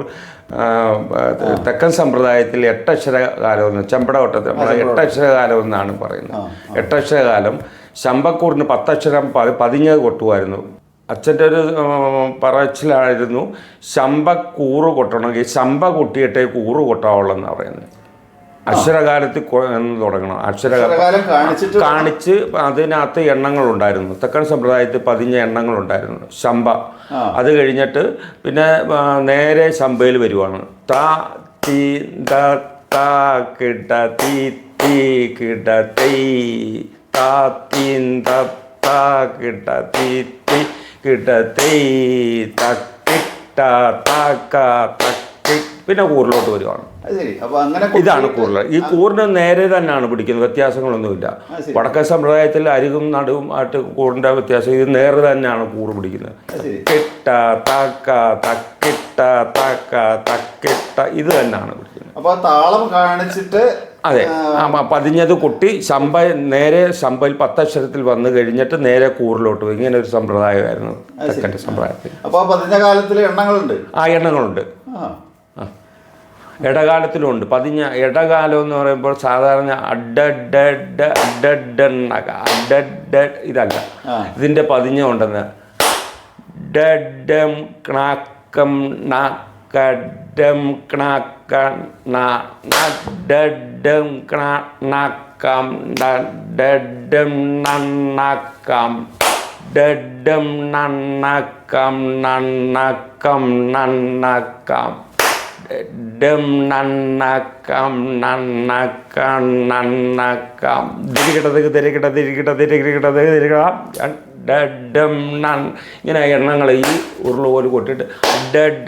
തെക്കൻ സമ്പ്രദായത്തിൽ എട്ടക്ഷരകാലം എന്ന് ചെമ്പടവട്ടത്തിൽ നമ്മൾ എട്ടക്ഷരകാലം എന്നാണ് പറയുന്നത്. എട്ടക്ഷരകാലം ശമ്പക്കൂറിന് 10 അക്ഷരം പതിഞ്ഞത് കൊട്ടുമായിരുന്നു. അച്ഛൻ്റെ ഒരു പറച്ചിലായിരുന്നു ശമ്പക്കൂറ് കൊട്ടണമെങ്കിൽ ശമ്പ കൊട്ടിയിട്ടേ കൂറ് കൊട്ടാവുള്ളൂ എന്നാണ് പറയുന്നത്. അക്ഷരകാലത്തിൽ തുടങ്ങണം. അക്ഷരകാലം കാണിച്ച് അതിനകത്ത് എണ്ണങ്ങളുണ്ടായിരുന്നു. തെക്കൻ സമ്പ്രദായത്തിൽ 15 എണ്ണങ്ങളുണ്ടായിരുന്നു ശമ്പ. അത് കഴിഞ്ഞിട്ട് പിന്നെ നേരെ ശമ്പയിൽ വരുവാണ്. താ തീ താ കിട തീ തീ കിട തൈ താ തീൻ താ കിട തീ തീ കിട തൈ തക്കിട്ട താക്ക തക്കി പിന്നെ കൂറിലോട്ട് വരുവാണ്. ഇതാണ് കൂറിൽ. ഈ കൂറിന് നേരെ തന്നെയാണ് പിടിക്കുന്നത്, വ്യത്യാസങ്ങളൊന്നുമില്ല. വടക്കൻ സമ്പ്രദായത്തിൽ അരികും നടുവും ആയിട്ട് കൂറിൻ്റെ വ്യത്യാസം. ഇത് നേരെ തന്നെയാണ് കൂറ് പിടിക്കുന്നത്. കിട്ട താക്ക തക്കിട്ട തക്കിട്ട തക്ക തക്കിട്ട ഇത് തന്നെയാണ് പിടിക്കുന്നത്. അപ്പൊ താളം കാണിച്ചിട്ട് അതെ, പതിഞ്ഞത് കൊട്ടി നേരെ ശമ്പയിൽ 10 അക്ഷരത്തിൽ വന്നു കഴിഞ്ഞിട്ട് നേരെ കൂറിലോട്ട് പോയി. ഇങ്ങനെ ഒരു സമ്പ്രദായമായിരുന്നു തെക്കൻ്റെ സമ്പ്രദായത്തിൽ. അപ്പൊ പതിഞ്ഞ കാലത്തിൽ എണ്ണങ്ങളുണ്ട്. ആ എണ്ണങ്ങളുണ്ട്. ഇടകാലത്തിലുണ്ട്. ഇടകാലം എന്ന് പറയുമ്പോൾ സാധാരണ ഇതല്ല, ഇതിൻ്റെ പതിഞ്ഞ ഉണ്ടെന്ന് ഡം ക്ണാക്കം ഡം ക്ണാക്ക ഡം ക്ണാക്കം ഡം നന്നാക്കാം ഡം നന്നാക്കാം നന്നാക്കാം നന്നാക്കാം ഡം നന്നാക്കാം നന്നാക്കാം നന്നാക്കാം ഡം നൻ ഇങ്ങനെ എണ്ണങ്ങൾ ഈ ഉരുള പോലെ കൊട്ടിയിട്ട്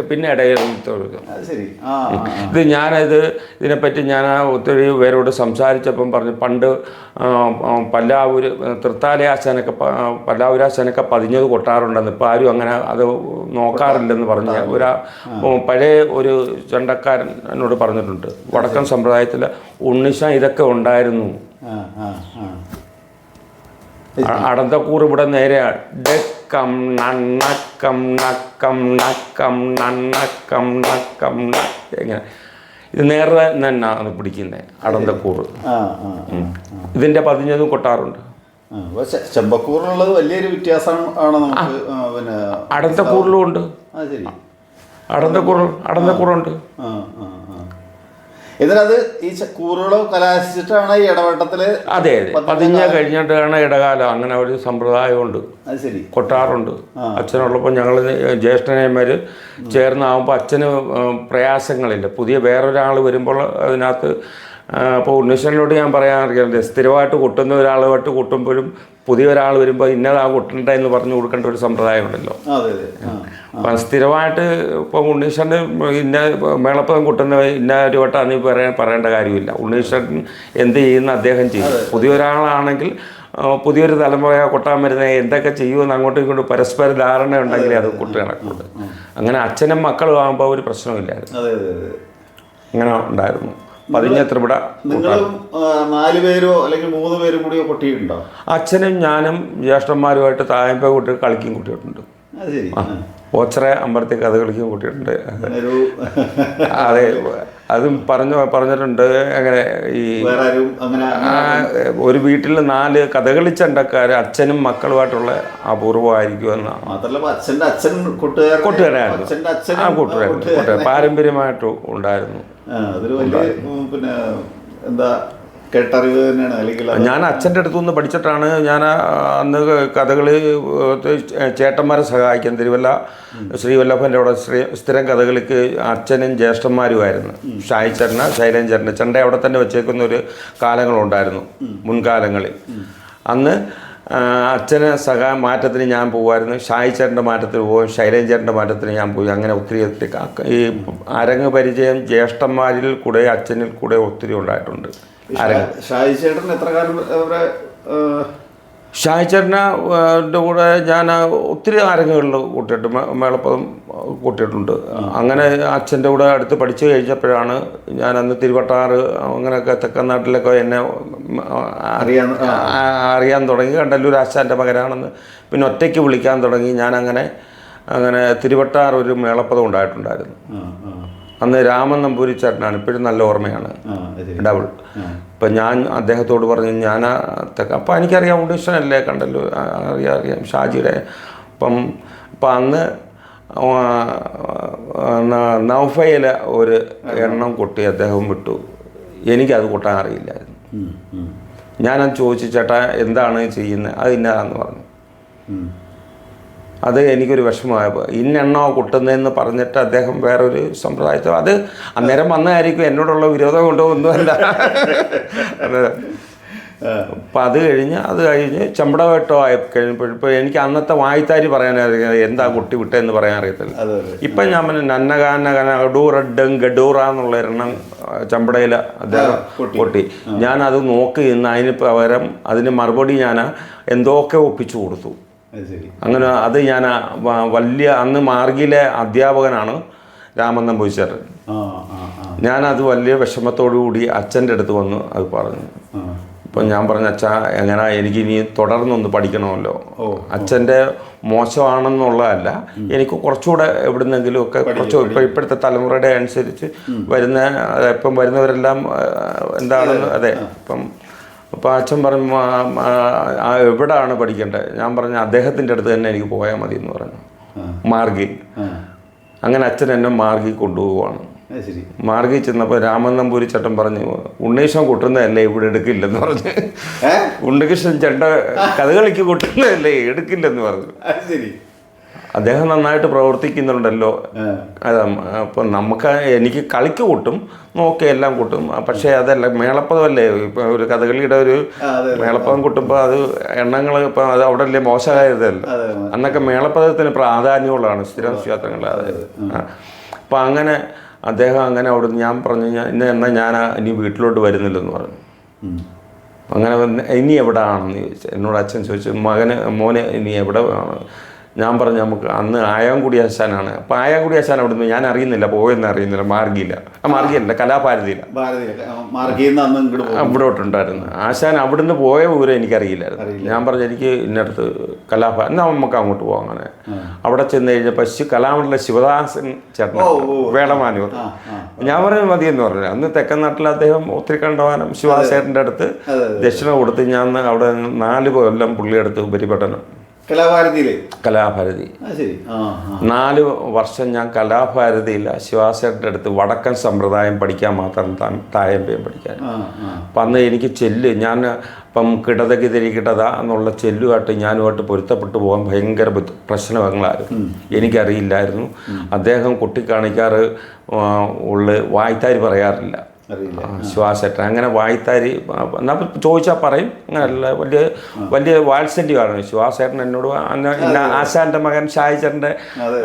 പിന്നെ ഇടയിൽ തൊഴുകും. ഇത് ഇതിനെപ്പറ്റി ഞാൻ ഒത്തിരി പേരോട് സംസാരിച്ചപ്പം പറഞ്ഞു, പണ്ട് പല്ലാവൂർ തൃത്താലയാശാനൊക്കെ പല്ലാവൂരാശാനൊക്കെ പതിഞ്ഞത് കൊട്ടാറുണ്ടെന്ന്. ഇപ്പോൾ ആരും അങ്ങനെ അത് നോക്കാറില്ലെന്ന് പറഞ്ഞ് പഴയ ഒരു ചണ്ടക്കാരൻ എന്നോട് പറഞ്ഞിട്ടുണ്ട്. വടക്കൻ സമ്പ്രദായത്തിൽ ഉണ്ണിശ ഇതൊക്കെ ഉണ്ടായിരുന്നു. അടന്തക്കൂർ ഇവിടെ നേരെ ഡക്കം നന്നക്കം നക്കം നക്കം നന്നക്കം നക്കം എങ്ങനെ ഇത് നേരെ തന്നെയാണ് പിടിക്കുന്നത് അടന്തക്കൂർ. ഇതിൻ്റെ പതിഞ്ഞതും കൊട്ടാറുണ്ട്. ചെമ്പക്കൂറിലുള്ളത് വലിയൊരു വ്യത്യാസം ആണ് നമുക്ക്. പിന്നെ അടന്തക്കൂറിലും ഉണ്ട്. അടന്തക്കൂറുണ്ട്. ഇതിനത് ഈ കൂറുകളോ കലാശിച്ചിട്ടാണ് ഈ ഇടവട്ടത്തില്. അതെ അതെ, പതിഞ്ഞ കഴിഞ്ഞിട്ടാണ് ഇടകാലം. അങ്ങനെ ഒരു സമ്പ്രദായമുണ്ട്. കൊട്ടാറുണ്ട്. അച്ഛനുള്ളപ്പോൾ ഞങ്ങൾ ജ്യേഷ്ഠനന്മാർ ചേർന്നാകുമ്പോൾ അച്ഛന് പ്രയാസങ്ങളില്ല. പുതിയ വേറൊരാൾ വരുമ്പോൾ അതിനകത്ത് അപ്പോൾ ഉണ്ണീശ്വരനോട് ഞാൻ പറയാറില്ല, സ്ഥിരമായിട്ട് കൊട്ടുന്ന ഒരാളുമായിട്ട് കൊട്ടുമ്പോഴും പുതിയ ഒരാൾ വരുമ്പോൾ ഇന്നതാ കൊട്ടണ്ട എന്ന് പറഞ്ഞു കൊടുക്കേണ്ട ഒരു സമ്പ്രദായം ഉണ്ടല്ലോ. അപ്പം സ്ഥിരമായിട്ട് ഇപ്പം ഉണ്ണീശ്വരന് ഇന്ന മേളപ്പദം കൊട്ടുന്ന ഇന്ന ഒരു വട്ടം പറയേണ്ട കാര്യമില്ല. ഉണ്ണീശ്വരൻ എന്ത് ചെയ്യുന്ന അദ്ദേഹം ചെയ്യും. പുതിയൊരാളാണെങ്കിൽ പുതിയൊരു തലമുറ കൊട്ടാൻ വരുന്ന എന്തൊക്കെ ചെയ്യുമെന്ന് അങ്ങോട്ടും ഇങ്ങോട്ടും പരസ്പര ധാരണ ഉണ്ടെങ്കിൽ അത് കൊട്ട് നടക്കുന്നുണ്ട്. അങ്ങനെ അച്ഛനും മക്കളും ആകുമ്പോൾ ഒരു പ്രശ്നമില്ലായിരുന്നു. അങ്ങനെ ഉണ്ടായിരുന്നു. പതിഞ്ഞ ത്രിപുട. നിങ്ങൾ 4 പേരോ അല്ലെങ്കിൽ 3 പേരും കൂടിയോ കൊട്ടിയിട്ടുണ്ടോ? അച്ഛനും ഞാനും ജ്യേഷ്ഠന്മാരുമായിട്ട് തായമ്പ കുട്ടി കളിക്കും കൂട്ടിയിട്ടുണ്ട്. ഓച്ചറ അമ്പലത്തിൽ കഥ കളിക്കും കൂട്ടിയിട്ടുണ്ട്. അതെ, അതും പറഞ്ഞിട്ടുണ്ട്. അങ്ങനെ ഈ ഒരു വീട്ടിൽ 4 കഥകളി ചണ്ടക്കാർ അച്ഛനും മക്കളുമായിട്ടുള്ള അപൂർവമായിരിക്കുമെന്നാണ്. കൂട്ടുകാരായിരുന്നു. പാരമ്പര്യമായിട്ട് ഉണ്ടായിരുന്നു. അതൊരു വലിയ പിന്നെ എന്താ കേട്ടറിവ് തന്നെയാണ്. അല്ലെങ്കിൽ ഞാൻ അച്ഛൻ്റെ അടുത്തുനിന്ന് പഠിച്ചിട്ടാണ് ഞാൻ അന്ന് കഥകളി ചേട്ടന്മാരെ സഹായിക്കാൻ ശ്രീവല്ലഭൻ്റെ അവിടെ സ്ഥിരം കഥകളിക്ക് അച്ഛനും ജ്യേഷ്ഠന്മാരുമായിരുന്നു. ഷായിച്ചേട്ടന് ശൈലഞ്ചേട്ടന് ചണ്ട അവിടെ തന്നെ വെച്ചേക്കുന്ന ഒരു കാലങ്ങളുണ്ടായിരുന്നു മുൻകാലങ്ങളിൽ. അന്ന് അച്ഛനെ മാറ്റത്തിന് ഞാൻ പോകുമായിരുന്നു. ഷായിച്ചേട്ടൻ്റെ മാറ്റത്തിന് പോകും, ശൈലഞ്ചേട്ടൻ്റെ മാറ്റത്തിന് ഞാൻ പോയി. അങ്ങനെ ഒത്തിരി ഈ അരങ്ങ് പരിചയം ജ്യേഷ്ഠന്മാരിൽ കൂടെ അച്ഛനിൽ കൂടെ ഒത്തിരി ഉണ്ടായിട്ടുണ്ട്. ഷായിച്ചേട്ടൻ എത്ര കാലം? ഷായിച്ചേട്ടൻ്റെ കൂടെ ഞാൻ ഒത്തിരി അരങ്ങുകളിൽ കൂട്ടിയിട്ട് മേളപ്പദം കൂട്ടിയിട്ടുണ്ട്. അങ്ങനെ അച്ഛൻ്റെ കൂടെ അടുത്ത് പഠിച്ചു കഴിഞ്ഞപ്പോഴാണ് ഞാൻ അന്ന് തിരുവട്ടാറ് അങ്ങനെയൊക്കെ തെക്കനാട്ടിലൊക്കെ എന്നെ അറിയാൻ തുടങ്ങി. കണ്ടല്ലൂർ ആശാൻ്റെ മകനാണെന്ന് പിന്നെ ഒറ്റയ്ക്ക് വിളിക്കാൻ തുടങ്ങി. ഞാനങ്ങനെ തിരുവട്ടാർ ഒരു മേളപ്പദം ഉണ്ടായിട്ടുണ്ടായിരുന്നു. അന്ന് രാമൻ നമ്പൂരി ചേട്ടനാണ്, ഇപ്പോഴും നല്ല ഓർമ്മയാണ്. ഡബിൾ. ഇപ്പം ഞാൻ അദ്ദേഹത്തോട് പറഞ്ഞു, ഞാൻ അപ്പം എനിക്കറിയാം ഉണ്ണീശ്വരനല്ലേ കണ്ടല്ലോ, അറിയാം ഷാജിയുടെ. അപ്പം അന്ന് നൗഫയിലെ ഒരു എണ്ണം കൊട്ടി അദ്ദേഹം വിട്ടു. എനിക്കത് കൊട്ടാൻ അറിയില്ലായിരുന്നു. ഞാനത് ചോദിച്ചു, ചേട്ടാ എന്താണ് ചെയ്യുന്നത്? അത് ഇന്നതാന്ന് പറഞ്ഞു. അത് എനിക്കൊരു വിഷമമായപ്പോൾ ഇന്നെണ്ണോ കൊട്ടുന്നതെന്ന് പറഞ്ഞിട്ട് അദ്ദേഹം വേറൊരു സമ്പ്രദായത്തിൽ അത് അന്നേരം വന്നതായിരിക്കും, എന്നോടുള്ള വിരോധം കൊണ്ടോ ഒന്നുമല്ല. അപ്പം അത് കഴിഞ്ഞ് ചമ്പടവട്ടോ ആയി കഴിഞ്ഞപ്പോൾ എനിക്ക് അന്നത്തെ വായ്ത്താരി പറയാനറിയാം, എന്താ കുട്ടി വിട്ടതെന്ന് പറയാൻ അറിയത്തില്ല. ഇപ്പം ഞാൻ നന്നകാനൂറഡും ഗഡൂറ എന്നുള്ള ഒരെണ്ണം ചമ്പടയിൽ അദ്ദേഹം കൊട്ടി. ഞാനത് നോക്കി നിന്ന് അതിന് പകരം അതിന് മറുപടി ഞാൻ എന്തൊക്കെ ഒപ്പിച്ചു കൊടുത്തു. അങ്ങനെ അത് ഞാൻ വലിയ അന്ന് മാർഗിയിലെ അധ്യാപകനാണ്. രാമൻ നമ്പൂതിരിച്ചേട്ടൻ. ഞാനത് വലിയ വിഷമത്തോടു കൂടി അച്ഛൻ്റെ അടുത്ത് വന്ന് അത് പറഞ്ഞു. ഇപ്പം ഞാൻ പറഞ്ഞ അച്ഛാ എങ്ങനെ എനിക്ക് ഇനി തുടർന്നൊന്ന് പഠിക്കണമല്ലോ. അച്ഛൻ്റെ മോശമാണെന്നുള്ളതല്ല, എനിക്ക് കുറച്ചുകൂടെ എവിടുന്നെങ്കിലും ഒക്കെ കുറച്ച് ഇപ്പോഴത്തെ തലമുറയുടെ അനുസരിച്ച് വരുന്ന ഇപ്പം വരുന്നവരെല്ലാം എന്താണെന്ന് അതെ അപ്പം അച്ഛൻ പറഞ്ഞു എവിടെയാണ് പഠിക്കേണ്ടത്. ഞാൻ പറഞ്ഞു അദ്ദേഹത്തിൻ്റെ അടുത്ത് തന്നെ എനിക്ക് പോയാൽ മതി എന്ന് പറഞ്ഞു, മാർഗി. അങ്ങനെ അച്ഛൻ എന്നെ മാർഗി കൊണ്ടുപോവുകയാണ്. മാർഗി ചെന്നപ്പോൾ രാമൻ നമ്പൂതിരിച്ചേട്ടൻ പറഞ്ഞു ഉണ്ണീഷൻ കൂട്ടുന്നതല്ലേ ഇവിടെ എടുക്കില്ലെന്ന് പറഞ്ഞു. ഉണ്ണികൃഷ്ണൻ ചെണ്ട കഥകളിക്ക് കൂട്ടുന്നതല്ലേ എടുക്കില്ലെന്ന് പറഞ്ഞു. അദ്ദേഹം നന്നായിട്ട് പ്രവർത്തിക്കുന്നുണ്ടല്ലോ. അപ്പം എനിക്ക് കളിക്ക് കൂട്ടും, നോക്കി എല്ലാം കൂട്ടും. പക്ഷേ അതല്ല മേളപ്പദമല്ലേ, ഇപ്പം ഒരു കഥകളിയുടെ ഒരു മേളപ്പദം കൂട്ടുമ്പോൾ അത് എണ്ണങ്ങൾ ഇപ്പം അത് അവിടെ അല്ലേ മോശമായതല്ല. അന്നൊക്കെ മേളപ്പദത്തിന് പ്രാധാന്യമുള്ളതാണ് സ്ഥിരം ക്ഷേത്രങ്ങൾ. അതായത് അപ്പം അങ്ങനെ അദ്ദേഹം അങ്ങനെ അവിടെ ഞാൻ പറഞ്ഞു എന്നാൽ ഞാൻ ഇനി വീട്ടിലോട്ട് വരുന്നില്ലെന്ന് പറഞ്ഞു. അങ്ങനെ ഇനി എവിടെയാണെന്ന് ചോദിച്ചു. എന്നോട് അച്ഛൻ ചോദിച്ചു മോനെ ഇനി എവിടെ ആണ്. ഞാൻ പറഞ്ഞു നമുക്ക് അന്ന് ആയാങ്കുടി ആശാനാണ്. അപ്പം ആയാങ്കുടി ആശാൻ അവിടുന്ന് ഞാൻ അറിയുന്നില്ല, പോയെന്ന് അറിയുന്നില്ല. മാർഗിയല്ല കലാഭാരതിയില്ല, ഇവിടോട്ടുണ്ടായിരുന്നു. ആശാൻ അവിടുന്ന് പോയ വിവരം എനിക്കറിയില്ലായിരുന്നു. ഞാൻ പറഞ്ഞു എനിക്ക് ഇന്നടുത്ത് എന്നാൽ നമുക്ക് അങ്ങോട്ട് പോകാം. അങ്ങനെ അവിടെ ചെന്ന് കഴിഞ്ഞപ്പോൾ കലാമണ്ഡലം ശിവദാസൻ ചേട്ടൻ വേളമാനൂർ. ഞാൻ പറഞ്ഞു മതിയെന്ന് പറഞ്ഞു. അന്ന് തെക്കൻ നാട്ടിൽ അദ്ദേഹം ഒത്തിരി കണ്ടവാനം ശിവദാസേട്ടൻ്റെ അടുത്ത് ദക്ഷിണ കൊടുത്ത് ഞാൻ അവിടെ 4 കൊല്ലം പുള്ളിയെടുത്ത് ഉപരിപഠനം കലാഭാരതി 4 വർഷം ഞാൻ കലാഭാരതിയില്ല ശിവാസേട്ടൻ്റെ അടുത്ത് വടക്കൻ സമ്പ്രദായം പഠിക്കാൻ മാത്രം തായമ്പയം പഠിക്കാൻ. അപ്പം അന്ന് എനിക്ക് ഞാൻ ഇപ്പം കിടത എന്നുള്ള ചെല്ലുമായിട്ട് ഞാനുമായിട്ട് പൊരുത്തപ്പെട്ടു പോകാൻ ഭയങ്കര പ്രശ്നങ്ങളായിരുന്നു. എനിക്കറിയില്ലായിരുന്നു. അദ്ദേഹം കുട്ടിക്കാണിക്കാറ് വായ്ത്താരി പറയാറില്ല ശ്വാസേട്ടൻ. അങ്ങനെ വായ്ത്താരി എന്നാൽ ചോദിച്ചാൽ പറയും. അങ്ങനെയല്ല, വലിയ വാത്സല്യമാണ് ശ്വാസേട്ടൻ എന്നോട്. ആശാൻ്റെ മകൻ ഷാജിച്ചേട്ടൻ്റെ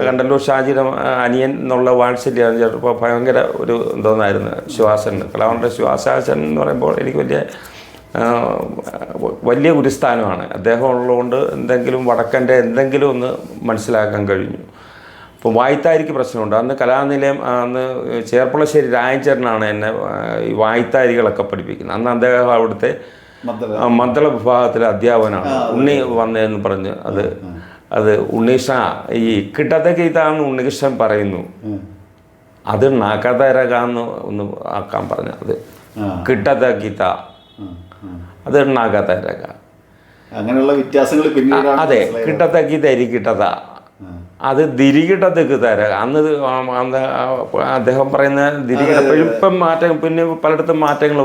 കണ്ടല്ലോ, ഷാജിയുടെ അനിയൻ എന്നുള്ള വാത്സല്യമാണ്. ചിലപ്പോൾ ഭയങ്കര ഒരു എന്തോന്നായിരുന്നു ശ്വാസൻ. കലാമണ്ഡലം ശ്വാസാചൻ എന്ന് പറയുമ്പോൾ എനിക്ക് വലിയ ഗുരുസ്ഥാനമാണ്. അദ്ദേഹം ഉള്ളതുകൊണ്ട് എന്തെങ്കിലും വടക്കൻ്റെ എന്തെങ്കിലും ഒന്ന് മനസ്സിലാക്കാൻ കഴിഞ്ഞു. ഇപ്പോൾ വായ്ത്താരിക്ക് പ്രശ്നമുണ്ട്. അന്ന് കലാനിലയം അന്ന് ചേർപ്പുളശ്ശേരി രായച്ചേട്ടനാണ് എന്നെ ഈ വായ്ത്താരികളൊക്കെ പഠിപ്പിക്കുന്നത്. അന്ന് അദ്ദേഹം അവിടുത്തെ മദ്ദള വിഭാഗത്തിലെ അധ്യാപകനാണ്. ഉണ്ണി വന്നതെന്ന് പറഞ്ഞ് അത് ഉണ്ണീഷ്ണ ഈ കിട്ടതഗീതാന്ന് ഉണ്ണികൃഷ്ണൻ പറയുന്നു. അത് നാഗതരകാന്ന് ഒന്ന് ആക്കാൻ പറഞ്ഞു. അത് കിട്ടതഗീത, അത് നാഗതരക. അങ്ങനെയുള്ള വ്യത്യാസങ്ങൾ പിന്നീട് അതെ കിട്ടതഗീത കിട്ടത അത് ദിരികിടത്തേക്ക് തരാം. അന്ന് അദ്ദേഹം പറയുന്ന ദിരികിടപ്പോഴും ഇപ്പം പിന്നെ പലയിടത്തും മാറ്റങ്ങൾ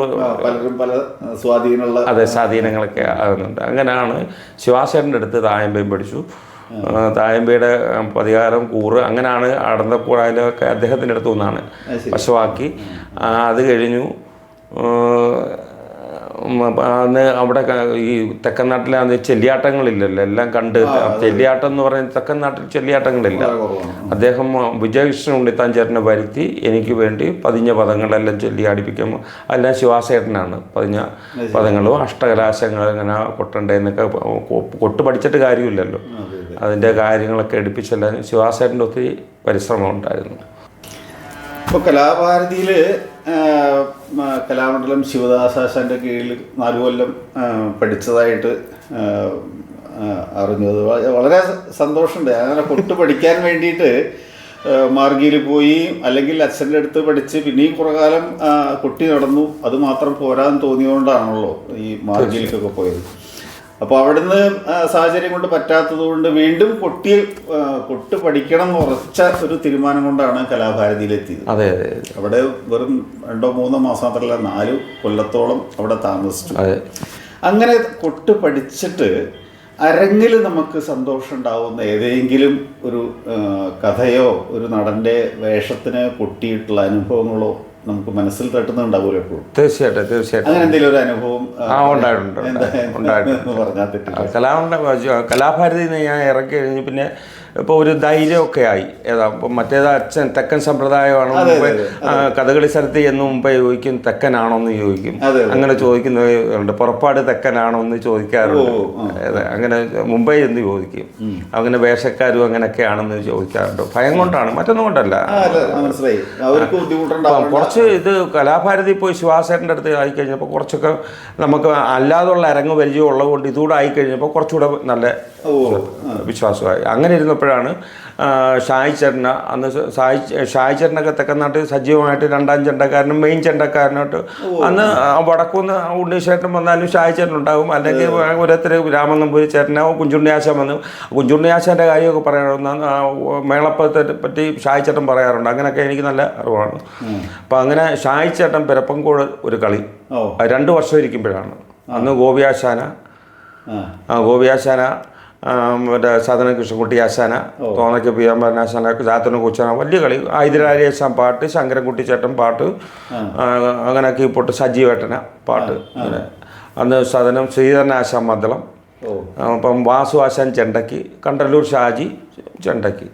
അതെ സ്വാധീനങ്ങളൊക്കെ ആകുന്നുണ്ട്. അങ്ങനെയാണ് ശിവാസേട്ടൻ്റെ അടുത്ത് തായമ്പയും പഠിച്ചു. തായമ്പയുടെ പതികാരം കൂറ് അങ്ങനെയാണ് അടന്തപ്പുഴയിലൊക്കെ അദ്ദേഹത്തിൻ്റെ അടുത്ത് നിന്നാണ് പശുവാക്കി. അത് കഴിഞ്ഞു അന്ന് അവിടെ ഈ തെക്കൻ നാട്ടിലെ അന്ന് ചെല്ലിയാട്ടങ്ങളില്ലല്ലോ, എല്ലാം കണ്ട്. ചെല്ലിയാട്ടം എന്ന് പറഞ്ഞാൽ തെക്കൻ നാട്ടിൽ ചെല്ലിയാട്ടങ്ങളില്ല. അദ്ദേഹം വിജയകൃഷ്ണൻ ഉണ്ണിത്താഞ്ചേട്ടനെ വരുത്തി എനിക്ക് വേണ്ടി പതിഞ്ഞ പദങ്ങളെല്ലാം ചൊല്ലിയാടിപ്പിക്കുമ്പോൾ അതെല്ലാം ശിവാസേട്ടനാണ് പതിഞ്ഞ പദങ്ങളും അഷ്ടകലാശങ്ങൾ ഇങ്ങനെ കൊട്ടണ്ടേന്നൊക്കെ. കൊട്ട് പഠിച്ചിട്ട് കാര്യമില്ലല്ലോ, അതിൻ്റെ കാര്യങ്ങളൊക്കെ എടുപ്പിച്ചെല്ലാം ശിവാസേട്ടൻ്റെ ഒത്തിരി പരിശ്രമം ഉണ്ടായിരുന്നു. ഇപ്പോൾ കലാഭാരതിയിൽ കലാമണ്ഡലം ശിവദാസാശാൻ്റെ കീഴിൽ 4 കൊല്ലം പഠിച്ചതായിട്ട് അറിഞ്ഞത് വളരെ സന്തോഷമുണ്ട്. അങ്ങനെ കൊട്ട് പഠിക്കാൻ വേണ്ടിയിട്ട് മാർഗിയിൽ പോയി, അല്ലെങ്കിൽ അച്ഛൻ്റെ അടുത്ത് പഠിച്ച് പിന്നെയും കുറേ കാലം കൊട്ടി നടന്നു. അത് മാത്രം പോരാൻ തോന്നിയതുകൊണ്ടാണല്ലോ ഈ മാർഗിയിലേക്കൊക്കെ പോയത്. അപ്പോൾ അവിടുന്ന് സാഹചര്യം കൊണ്ട് പറ്റാത്തത് കൊണ്ട് വീണ്ടും കൊട്ട് പഠിക്കണം എന്ന് ഉറച്ച ഒരു തീരുമാനം കൊണ്ടാണ് കലാഭാരതിയിലെത്തിയത്. അതെ അതെ. അവിടെ വെറും 2-3 മാസം മാത്രമല്ല 4 കൊല്ലത്തോളം അവിടെ താമസിച്ചു. അങ്ങനെ കൊട്ട് പഠിച്ചിട്ട് അരങ്ങിൽ നമുക്ക് സന്തോഷം ഉണ്ടാവുന്ന ഏതെങ്കിലും ഒരു കഥയോ ഒരു നടൻ്റെ വേഷത്തിന് കൊട്ടിയിട്ടുള്ള അനുഭവങ്ങളോ നമുക്ക് മനസ്സിൽ തട്ടുന്നുണ്ടാവുമല്ലോ എപ്പോഴും? തീർച്ചയായിട്ടും അങ്ങനെ എന്തെങ്കിലും ഒരു അനുഭവം കലാഭാരതിയിൽ നിന്ന് ഞാൻ ഇറക്കി കഴിഞ്ഞ് പിന്നെ ഇപ്പോൾ ഒരു ധൈര്യമൊക്കെ ആയി. ഏതാ ഇപ്പം മറ്റേത് അച്ഛൻ തെക്കൻ സമ്പ്രദായമാണ് മുമ്പേ കഥകളി സ്ഥലത്ത് ചെന്ന് മുമ്പേ ചോദിക്കും തെക്കനാണോ എന്ന് ചോദിക്കും. അങ്ങനെ ചോദിക്കുന്നവരുണ്ട്. പുറപ്പാട് തെക്കനാണോ എന്ന് ചോദിക്കാറുണ്ട്. അങ്ങനെ മുംബൈ എന്ന് ചോദിക്കും. അങ്ങനെ വേഷക്കാരും അങ്ങനെയൊക്കെയാണെന്ന് ചോദിക്കാറുണ്ട്. ഭയം കൊണ്ടാണ്, മറ്റൊന്നും കൊണ്ടല്ല. കുറച്ച് ഇത് കലാഭാരതി പോയി ശിവാസേട്ടൻ്റെ അടുത്ത് ആയിക്കഴിഞ്ഞപ്പോൾ കുറച്ചൊക്കെ നമുക്ക് അല്ലാതുള്ള അരങ്ങ് പരിചയം ഉള്ളതുകൊണ്ട് ഇതുകൂടെ ആയിക്കഴിഞ്ഞപ്പോൾ കുറച്ചുകൂടെ നല്ല വിശ്വാസമായി. അങ്ങനെ ഇരുന്നപ്പോഴാണ് ഷായി ചേട്ടന അന്ന് ഷായി ചേട്ടനൊക്കെ തെക്കനാട്ടിൽ സജീവമായിട്ട് രണ്ടാം ചെണ്ടക്കാരനും മെയിൻ ചെണ്ടക്കാരനായിട്ട് അന്ന് വടക്കുന്ന് ഉണ്ണീശേട്ടൻ വന്നാലും ഷായി ചേട്ടൻ ഉണ്ടാകും. അല്ലെങ്കിൽ ഓരോരുത്തർ രാമനമ്പൂരി ചേട്ടനോ കുഞ്ചുണ്ണിയാശാൻ വന്നു. കുഞ്ചുണ്ണിയാശാൻ്റെ കാര്യമൊക്കെ പറയണമെന്ന് മേളപ്പത്തെ പറ്റി ഷായി ചേട്ടൻ പറയാറുണ്ട്. അങ്ങനെയൊക്കെ എനിക്ക് നല്ല അറിവാണ്. അപ്പം അങ്ങനെ ഷായി ചേട്ടൻ പിരപ്പങ്കോട് ഒരു കളി 2 വർഷം ഇരിക്കുമ്പോഴാണ് അന്ന് ഗോപിയാശാന മറ്റേ സാധന കൃഷ്ണൻകുട്ടി ആശാന, തോന്നയ്ക്ക് പി എം ആശാന, ചാത്തന കൊച്ചാന, വലിയ കളി. ഹൈദരാലിയാശാൻ പാട്ട്, ശങ്കരൻകുട്ടി ചേട്ടൻ പാട്ട്, അങ്ങനെയൊക്കെ ഇപ്പോൾ സജീവേട്ടന പാട്ട്. അങ്ങനെ അന്ന് സദനം ശ്രീധരനാശാൻ മദ്ദളം, അപ്പം വാസു ആശാൻ ചെണ്ടയ്ക്ക്, കണ്ടല്ലൂർ ഷാജി ചെണ്ടയ്ക്ക്,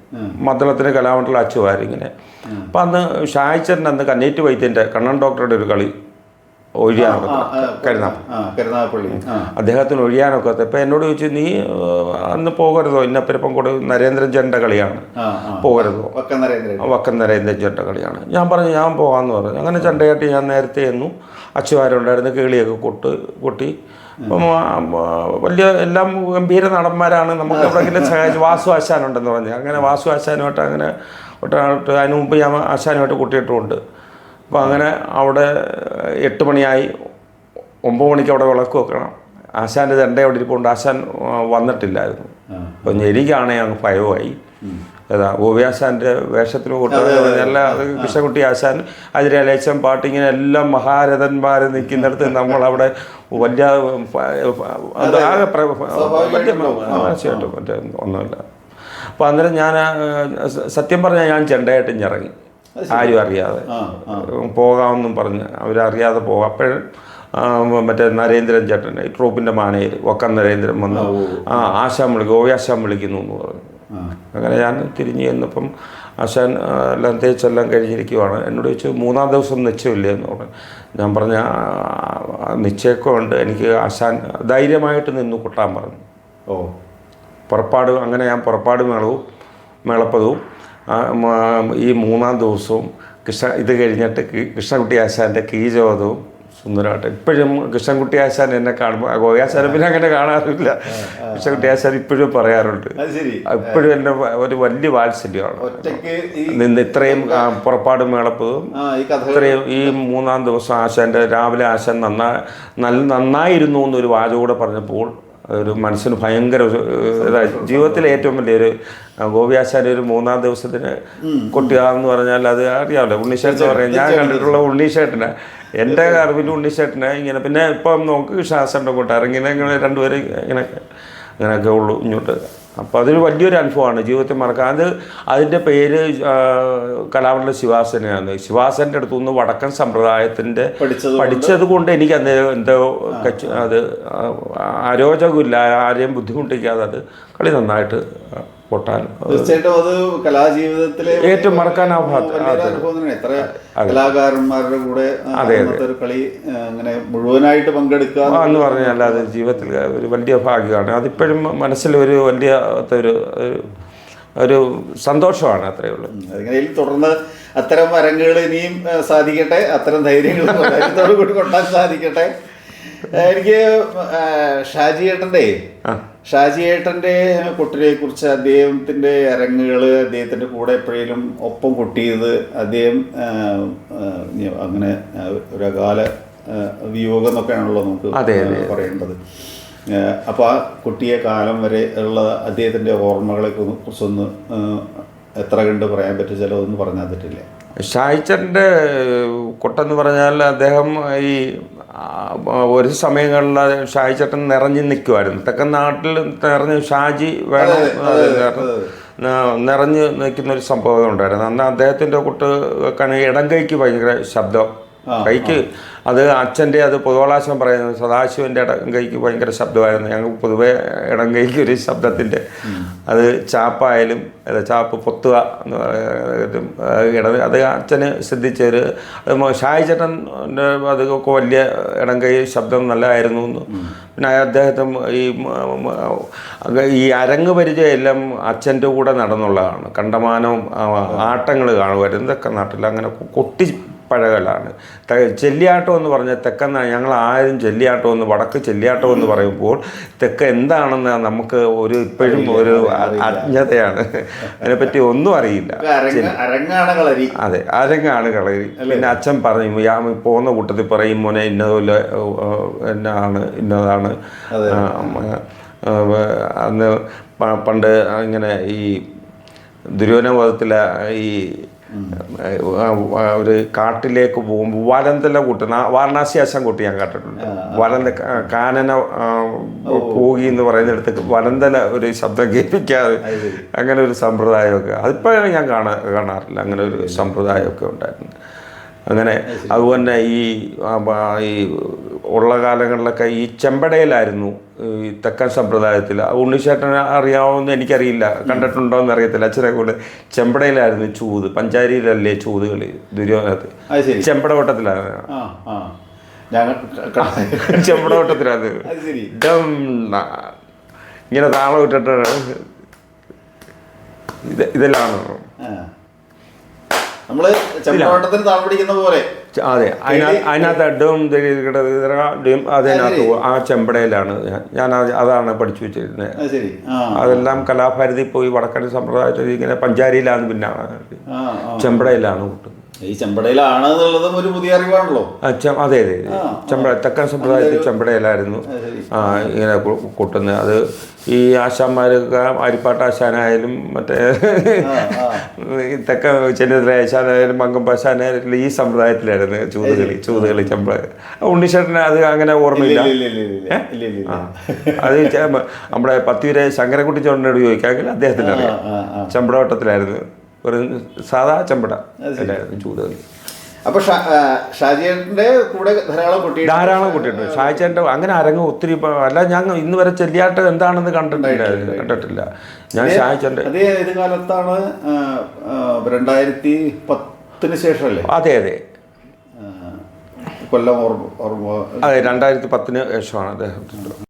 മദ്ദളത്തിന് കലാമണ്ഡലം അച്ചുവാർ. ഇങ്ങനെ അപ്പം അന്ന് ഷായിച്ചേട്ടൻ അന്ന് കന്നേറ്റ് വൈദ്യൻ്റെ കണ്ണൻ ഡോക്ടറുടെ ഒരു കളി കരുനാഗപ്പള്ളി അദ്ദേഹത്തിന് ഒഴിയാനൊക്കെ. ഇപ്പം എന്നോട് ചോദിച്ചു, നീ അന്ന് പോകരുതോ, ഇന്നപ്പരപ്പം കൂടെ നരേന്ദ്രൻ ചേട്ടൻ്റെ കളിയാണ്, പോകരുതോ, വക്കം നരേന്ദ്രൻ ചേട്ടൻ്റെ കളിയാണ്. ഞാൻ പറഞ്ഞു ഞാൻ പോകാമെന്ന് പറഞ്ഞു. അങ്ങനെ ചെണ്ടയായിട്ട് ഞാൻ നേരത്തെ എന്നു. അച്ചുവാരുണ്ടായിരുന്നു, കേളിയൊക്കെ കൊട്ടി. അപ്പം വലിയ എല്ലാം ഗംഭീര നടന്മാരാണ്. നമുക്ക് എവിടെയെങ്കിലും സഹായിച്ച് വാസു ആശാനുണ്ടെന്ന് പറഞ്ഞു. അങ്ങനെ വാസു ആശാനുമായിട്ട് അങ്ങനെ അതിന് മുമ്പ് ഞാൻ ആശാനുമായിട്ട് കൂട്ടിയിട്ടുമുണ്ട്. അപ്പോൾ അങ്ങനെ അവിടെ 8 മണിയായി, 9 മണിക്ക് അവിടെ വിളക്ക് വെക്കണം. ആശാൻ്റെ ദണ്ട അവിടെ ഇരിപ്പുണ്ട്. ആശാൻ വന്നിട്ടില്ലായിരുന്നു. അപ്പം എനിക്കാണെങ്കിൽ അങ്ങ് ഭയമായി. ഗോപിയാശാൻ്റെ വേഷത്തിന് കൂട്ടുന്നത് എല്ലാ കൃഷ്ണൻകുട്ടി ആശാൻ, അതിരലേച്ചൻ പാട്ട്, ഇങ്ങനെ എല്ലാം മഹാരഥന്മാർ നിൽക്കുന്നിടത്ത് നമ്മളവിടെ വലിയ തീർച്ചയായിട്ടും മറ്റേ ഒന്നുമില്ല. അപ്പോൾ അന്നേരം ഞാൻ സത്യം പറഞ്ഞാൽ ഞാൻ ചെണ്ടയായിട്ട് ഇറങ്ങി, ആരും അറിയാതെ പോകാമെന്നും പറഞ്ഞ് അവരറിയാതെ പോകാം. അപ്പോഴും മറ്റേ നരേന്ദ്രൻ ചേട്ടൻ ട്രൂപ്പിൻ്റെ മാനേജർ വക്കം നരേന്ദ്രൻ വന്ന് ആശാൻ ഗോപിയാശാൻ വിളിക്കുന്നു എന്ന് പറഞ്ഞു. അങ്ങനെ ഞാൻ തിരിഞ്ഞ് ചെന്നപ്പം ആശാൻ എല്ലാം തേച്ചെല്ലാം കഴിഞ്ഞിരിക്കുവാണ്. എന്നോട് ചോദിച്ചു, 3-ാം ദിവസം നിശ്ചയമില്ലേ എന്ന് പറഞ്ഞു. ഞാൻ പറഞ്ഞ നിശ്ചയമൊക്കെ ഉണ്ട്, എനിക്ക് ആശാൻ ധൈര്യമായിട്ട് നിന്ന് കൊട്ടാൻ പറഞ്ഞു. പുറപ്പാട്, അങ്ങനെ ഞാൻ പുറപ്പാട് മേളപ്പതും ഈ 3-ാം ദിവസവും ഇത് കഴിഞ്ഞിട്ട് കൃഷ്ണൻകുട്ടി ആശാൻ്റെ കീചോദവും സുന്ദരമായിട്ട്. ഇപ്പോഴും കൃഷ്ണൻകുട്ടി ആശാൻ എന്നെ കാണുമ്പോൾ, ഗോപിയാശാനെ പിന്നെ അങ്ങനെ കാണാറില്ല, കൃഷ്ണൻകുട്ടി ആശാൻ ഇപ്പോഴും പറയാറുണ്ട്. ഇപ്പോഴും എൻ്റെ ഒരു വലിയ വാത്സല്യമാണ്. നിന്ന് ഇത്രയും പുറപ്പാട് മേളപ്പതും ഇത്രയും ഈ 3-ാം ദിവസം ആശാൻ്റെ രാവിലെ ആശാൻ നന്നായിരുന്നു എന്നൊരു വാചകം കൂടെ പറഞ്ഞപ്പോൾ ഒരു മനസ്സിന് ഭയങ്കര ജീവിതത്തിലെ ഏറ്റവും വലിയൊരു ഗോപിയാശാൻ്റെ ഒരു 3-ാം ദിവസത്തിന് കൊട്ടുകയെന്ന് പറഞ്ഞാൽ അത് അറിയാമല്ലോ. ഉണ്ണീശേട്ടൻ പറയാം, ഞാൻ കണ്ടിട്ടുള്ള ഉണ്ണീശേട്ടനെ, എൻ്റെ അറിവിൽ ഉണ്ണീശേട്ടനെ ഇങ്ങനെ. പിന്നെ ഇപ്പം നോക്ക് ശാസൻ്റെ കൂട്ടാറ് ഇങ്ങനെ രണ്ടുപേരും അങ്ങനെയൊക്കെ ഉള്ളൂ ഇങ്ങോട്ട്. അപ്പോൾ അതൊരു വലിയൊരു അനുഭവമാണ് ജീവിതത്തിൽ മറക്കാൻ. അതിൻ്റെ പേര് കലാമണ്ഡലം ശിവാസനയാണ്. ശിവാസൻ്റെ അടുത്തുനിന്ന് വടക്കൻ സമ്പ്രദായത്തിൻ്റെ പഠിച്ചത് കൊണ്ട് എനിക്ക് എന്തോ അത് അരോചകമില്ല, ആരെയും ബുദ്ധിമുട്ടിക്കാതെ അത് കളി നന്നായിട്ട് പൊട്ടാൻ. തീർച്ചയായിട്ടും അത് കലാജീവിതത്തിലെ ഏറ്റവും മറക്കാനാവാത്ത എത്ര കലാകാരന്മാരുടെ കൂടെ ഒരു കളി അങ്ങനെ മുഴുവനായിട്ട് പങ്കെടുക്കുക എന്ന് പറഞ്ഞാൽ അത് ജീവിതത്തിൽ ഒരു വലിയ ഭാഗ്യമാണ്. അതിപ്പോഴും മനസ്സിൽ ഒരു വലിയ ഒരു സന്തോഷമാണ്. അത്രയേ ഉള്ളൂ. അതിങ്ങനെ തുടർന്ന് അത്തരം അരങ്ങുകൾ ഇനിയും സാധിക്കട്ടെ, അത്തരം ധൈര്യങ്ങൾ കൂടി കൊണ്ടാൻ സാധിക്കട്ടെ. എനിക്ക് ഷാജിയേട്ടൻ്റെ കൊട്ടിനെ കുറിച്ച്, അദ്ദേഹത്തിൻ്റെ അരങ്ങുകൾ, അദ്ദേഹത്തിൻ്റെ കൂടെ എപ്പോഴേലും ഒപ്പം കൊട്ടിയത്, അദ്ദേഹം അങ്ങനെ ഒരു അകാല വിയോഗം എന്നൊക്കെയാണല്ലോ നമുക്ക് പറയേണ്ടത്. അപ്പോൾ ആ കുട്ടിയെ കാലം വരെ ഉള്ള അദ്ദേഹത്തിൻ്റെ ഓർമ്മകളെ കുറിച്ചൊന്ന് എത്ര കണ്ട് പറയാൻ പറ്റും, ചിലതൊന്നും പറഞ്ഞാൽ പറ്റില്ല. ഷായിച്ചൻ്റെ കൊട്ടെന്ന് പറഞ്ഞാൽ അദ്ദേഹം ഈ ഒരു സമയങ്ങളിൽ ഷായിച്ചേട്ടൻ നിറഞ്ഞു നിൽക്കുമായിരുന്നു. തെക്കൻ നാട്ടിൽ ഷാജി വേണം നിറഞ്ഞു നിൽക്കുന്നൊരു സംഭവം ഉണ്ടായിരുന്നു. അന്ന് അദ്ദേഹത്തിൻ്റെ കൊട്ട് ഇടം കൈക്ക് ഭയങ്കര ശബ്ദം, കൈക്ക് അത് അച്ഛൻ്റെ അത് പൊതുവളാശം പറയുന്നത് സദാശിവൻ്റെ ഇടം കൈക്ക് ഭയങ്കര ശബ്ദമായിരുന്നു. ഞങ്ങൾക്ക് പൊതുവേ ഇടം കൈക്ക് ഒരു ശബ്ദത്തിൻ്റെ അത് ചാപ്പായാലും അല്ല ചാപ്പ് പൊത്തുക എന്ന് പറയുന്നത് അത് അച്ഛന് ശ്രദ്ധിച്ചൊരു ഷായി ചേട്ടൻ്റെ അതൊക്കെ വലിയ ഇടം കൈ ശബ്ദം നല്ലതായിരുന്നു എന്ന്. പിന്നെ അദ്ദേഹത്തെ ഈ അരങ്ങ് പരിചയം എല്ലാം അച്ഛൻ്റെ കൂടെ നടന്നുള്ളതാണ്. കണ്ടമാനവും ആട്ടങ്ങൾ കാണുമായിരുന്നു. ഇതൊക്കെ നാട്ടിൽ അങ്ങനെ കൊട്ടി പഴകലാണ്. ചെല്ലിയാട്ടം എന്ന് പറഞ്ഞാൽ തെക്കൻ ഞങ്ങൾ ആരും ചെല്ലിയാട്ടം എന്ന് വടക്ക് ചെല്ലിയാട്ടം എന്ന് പറയുമ്പോൾ തെക്ക് എന്താണെന്ന് നമുക്ക് ഇപ്പോഴും ഒരു അജ്ഞതയാണ്. അതിനെപ്പറ്റി ഒന്നും അറിയില്ല. അതെ, അരങ്ങാണ് കളരി. പിന്നെ അച്ഛൻ പറയും പോകുന്ന കൂട്ടത്തിൽ പറയും മോനെ ഇന്നതുപോലെ ഇന്നതാണ്. അന്ന് പണ്ട് ഇങ്ങനെ ഈ ദുര്യോധന വധത്തിലെ ഈ ഒരു കാട്ടിലേക്ക് പോകുമ്പോൾ വലന്തല കൂട്ടുന്ന വാരണാസി ആശാൻ കൂട്ടി ഞാൻ കേട്ടിട്ടുണ്ട്. കാനന പോകി എന്ന് പറയുന്നിടത്തേക്ക് വലന്തല ഒരു ശബ്ദം കേൾപ്പിക്കാതെ അങ്ങനെ ഒരു സമ്പ്രദായമൊക്കെ അതിപ്പോഴാണ് ഞാൻ കാണാറില്ല. അങ്ങനെ ഒരു സമ്പ്രദായമൊക്കെ ഉണ്ടായിരുന്നു. അങ്ങനെ അതുപോലെ ഈ ഉള്ള കാലങ്ങളിലൊക്കെ ഈ ചെമ്പടയിലായിരുന്നു ഈ തെക്കൻ സമ്പ്രദായത്തിൽ. ഉണ്ണിച്ചേട്ടനെ അറിയാവുന്ന എനിക്കറിയില്ല, കണ്ടിട്ടുണ്ടോ എന്ന് അറിയത്തില്ല. അച്ഛനെ കൂടെ ചെമ്പടയിലായിരുന്നു ചൂത്. പഞ്ചാരിയിലല്ലേ ചൂത് കളി ദുര്യോധനത്തിൽ. ചെമ്പടവട്ടത്തിലാണ്, ചെമ്പടവട്ടത്തിലാണ്. ഇങ്ങനെ താളം ഇട്ടിട്ട് ഇതെല്ലാം നമ്മള് ചെമ്പടവട്ടത്തിന് താളം പിടിക്കുന്ന പോലെ. അതെ, അതിനകത്ത് അതിനകത്ത് ആ ചെമ്പടയിലാണ് ഞാൻ അതാണ് പഠിച്ചു വെച്ചിരുന്നത്. അതെല്ലാം കലാഭാരതി പോയി വടക്കൻ സമ്പ്രദായത്തിൽ ഇങ്ങനെ പഞ്ചാരിയിലാണ്, പിന്നെ ചെമ്പടയിലാണ് കൂട്ടുന്നത്. ഈ ചെമ്പടയിലാണ് എന്നുള്ളതും ഒരു പുതിയ അറിവാണല്ലോ. അതെ അതെ, തെക്കൻ സമ്പ്രദായത്തിൽ ചെമ്പടയിലായിരുന്നു ഇങ്ങനെ കൊട്ടുന്നത്. അത് ഈ ആശാന്മാരൊക്കെ അരിപ്പാട്ട് ആശാനായാലും മറ്റേ തെക്കൻ ചെന്നിത്തല ആശാനായാലും മങ്കമ്പ ആശാനായാലും ഈ സമ്പ്രദായത്തിലായിരുന്നു ചൂതുകളി ചെമ്പട. ഉണ്ണിച്ചേട്ടന് അത് അങ്ങനെ ഓർമ്മയില്ല. അത് നമ്മുടെ പത്തിയൂരെ ശങ്കരൻകുട്ടി ചോറിനോട് ചോദിക്കാമെങ്കിൽ അദ്ദേഹത്തിന് അറിയാം. ചെമ്പടവട്ടത്തിലായിരുന്നു, ഒരു സാധാ ചെമ്പട ചൂതുകളി. അപ്പൊ ഷാജിയേട്ടന്റെ കൂടെ ധാരാളം കുട്ടിയുണ്ട്. ഷാജിയേട്ടൻ്റെ അങ്ങനെ അരങ്ങ് ഒത്തിരി അല്ല, ഞാൻ ഇന്ന് വരെ ചെല്ലിയാട്ടം എന്താണെന്ന് കണ്ടിട്ടില്ല. ഞാൻ ഷാജിയേട്ടൻ്റെ ഏത് കാലത്താണ്? 2010 ശേഷമല്ലേ? അതെ അതെ, കൊല്ലം ഓർമ്മ. അതെ 2010 ശേഷമാണ് അദ്ദേഹത്തിൻ്റെ.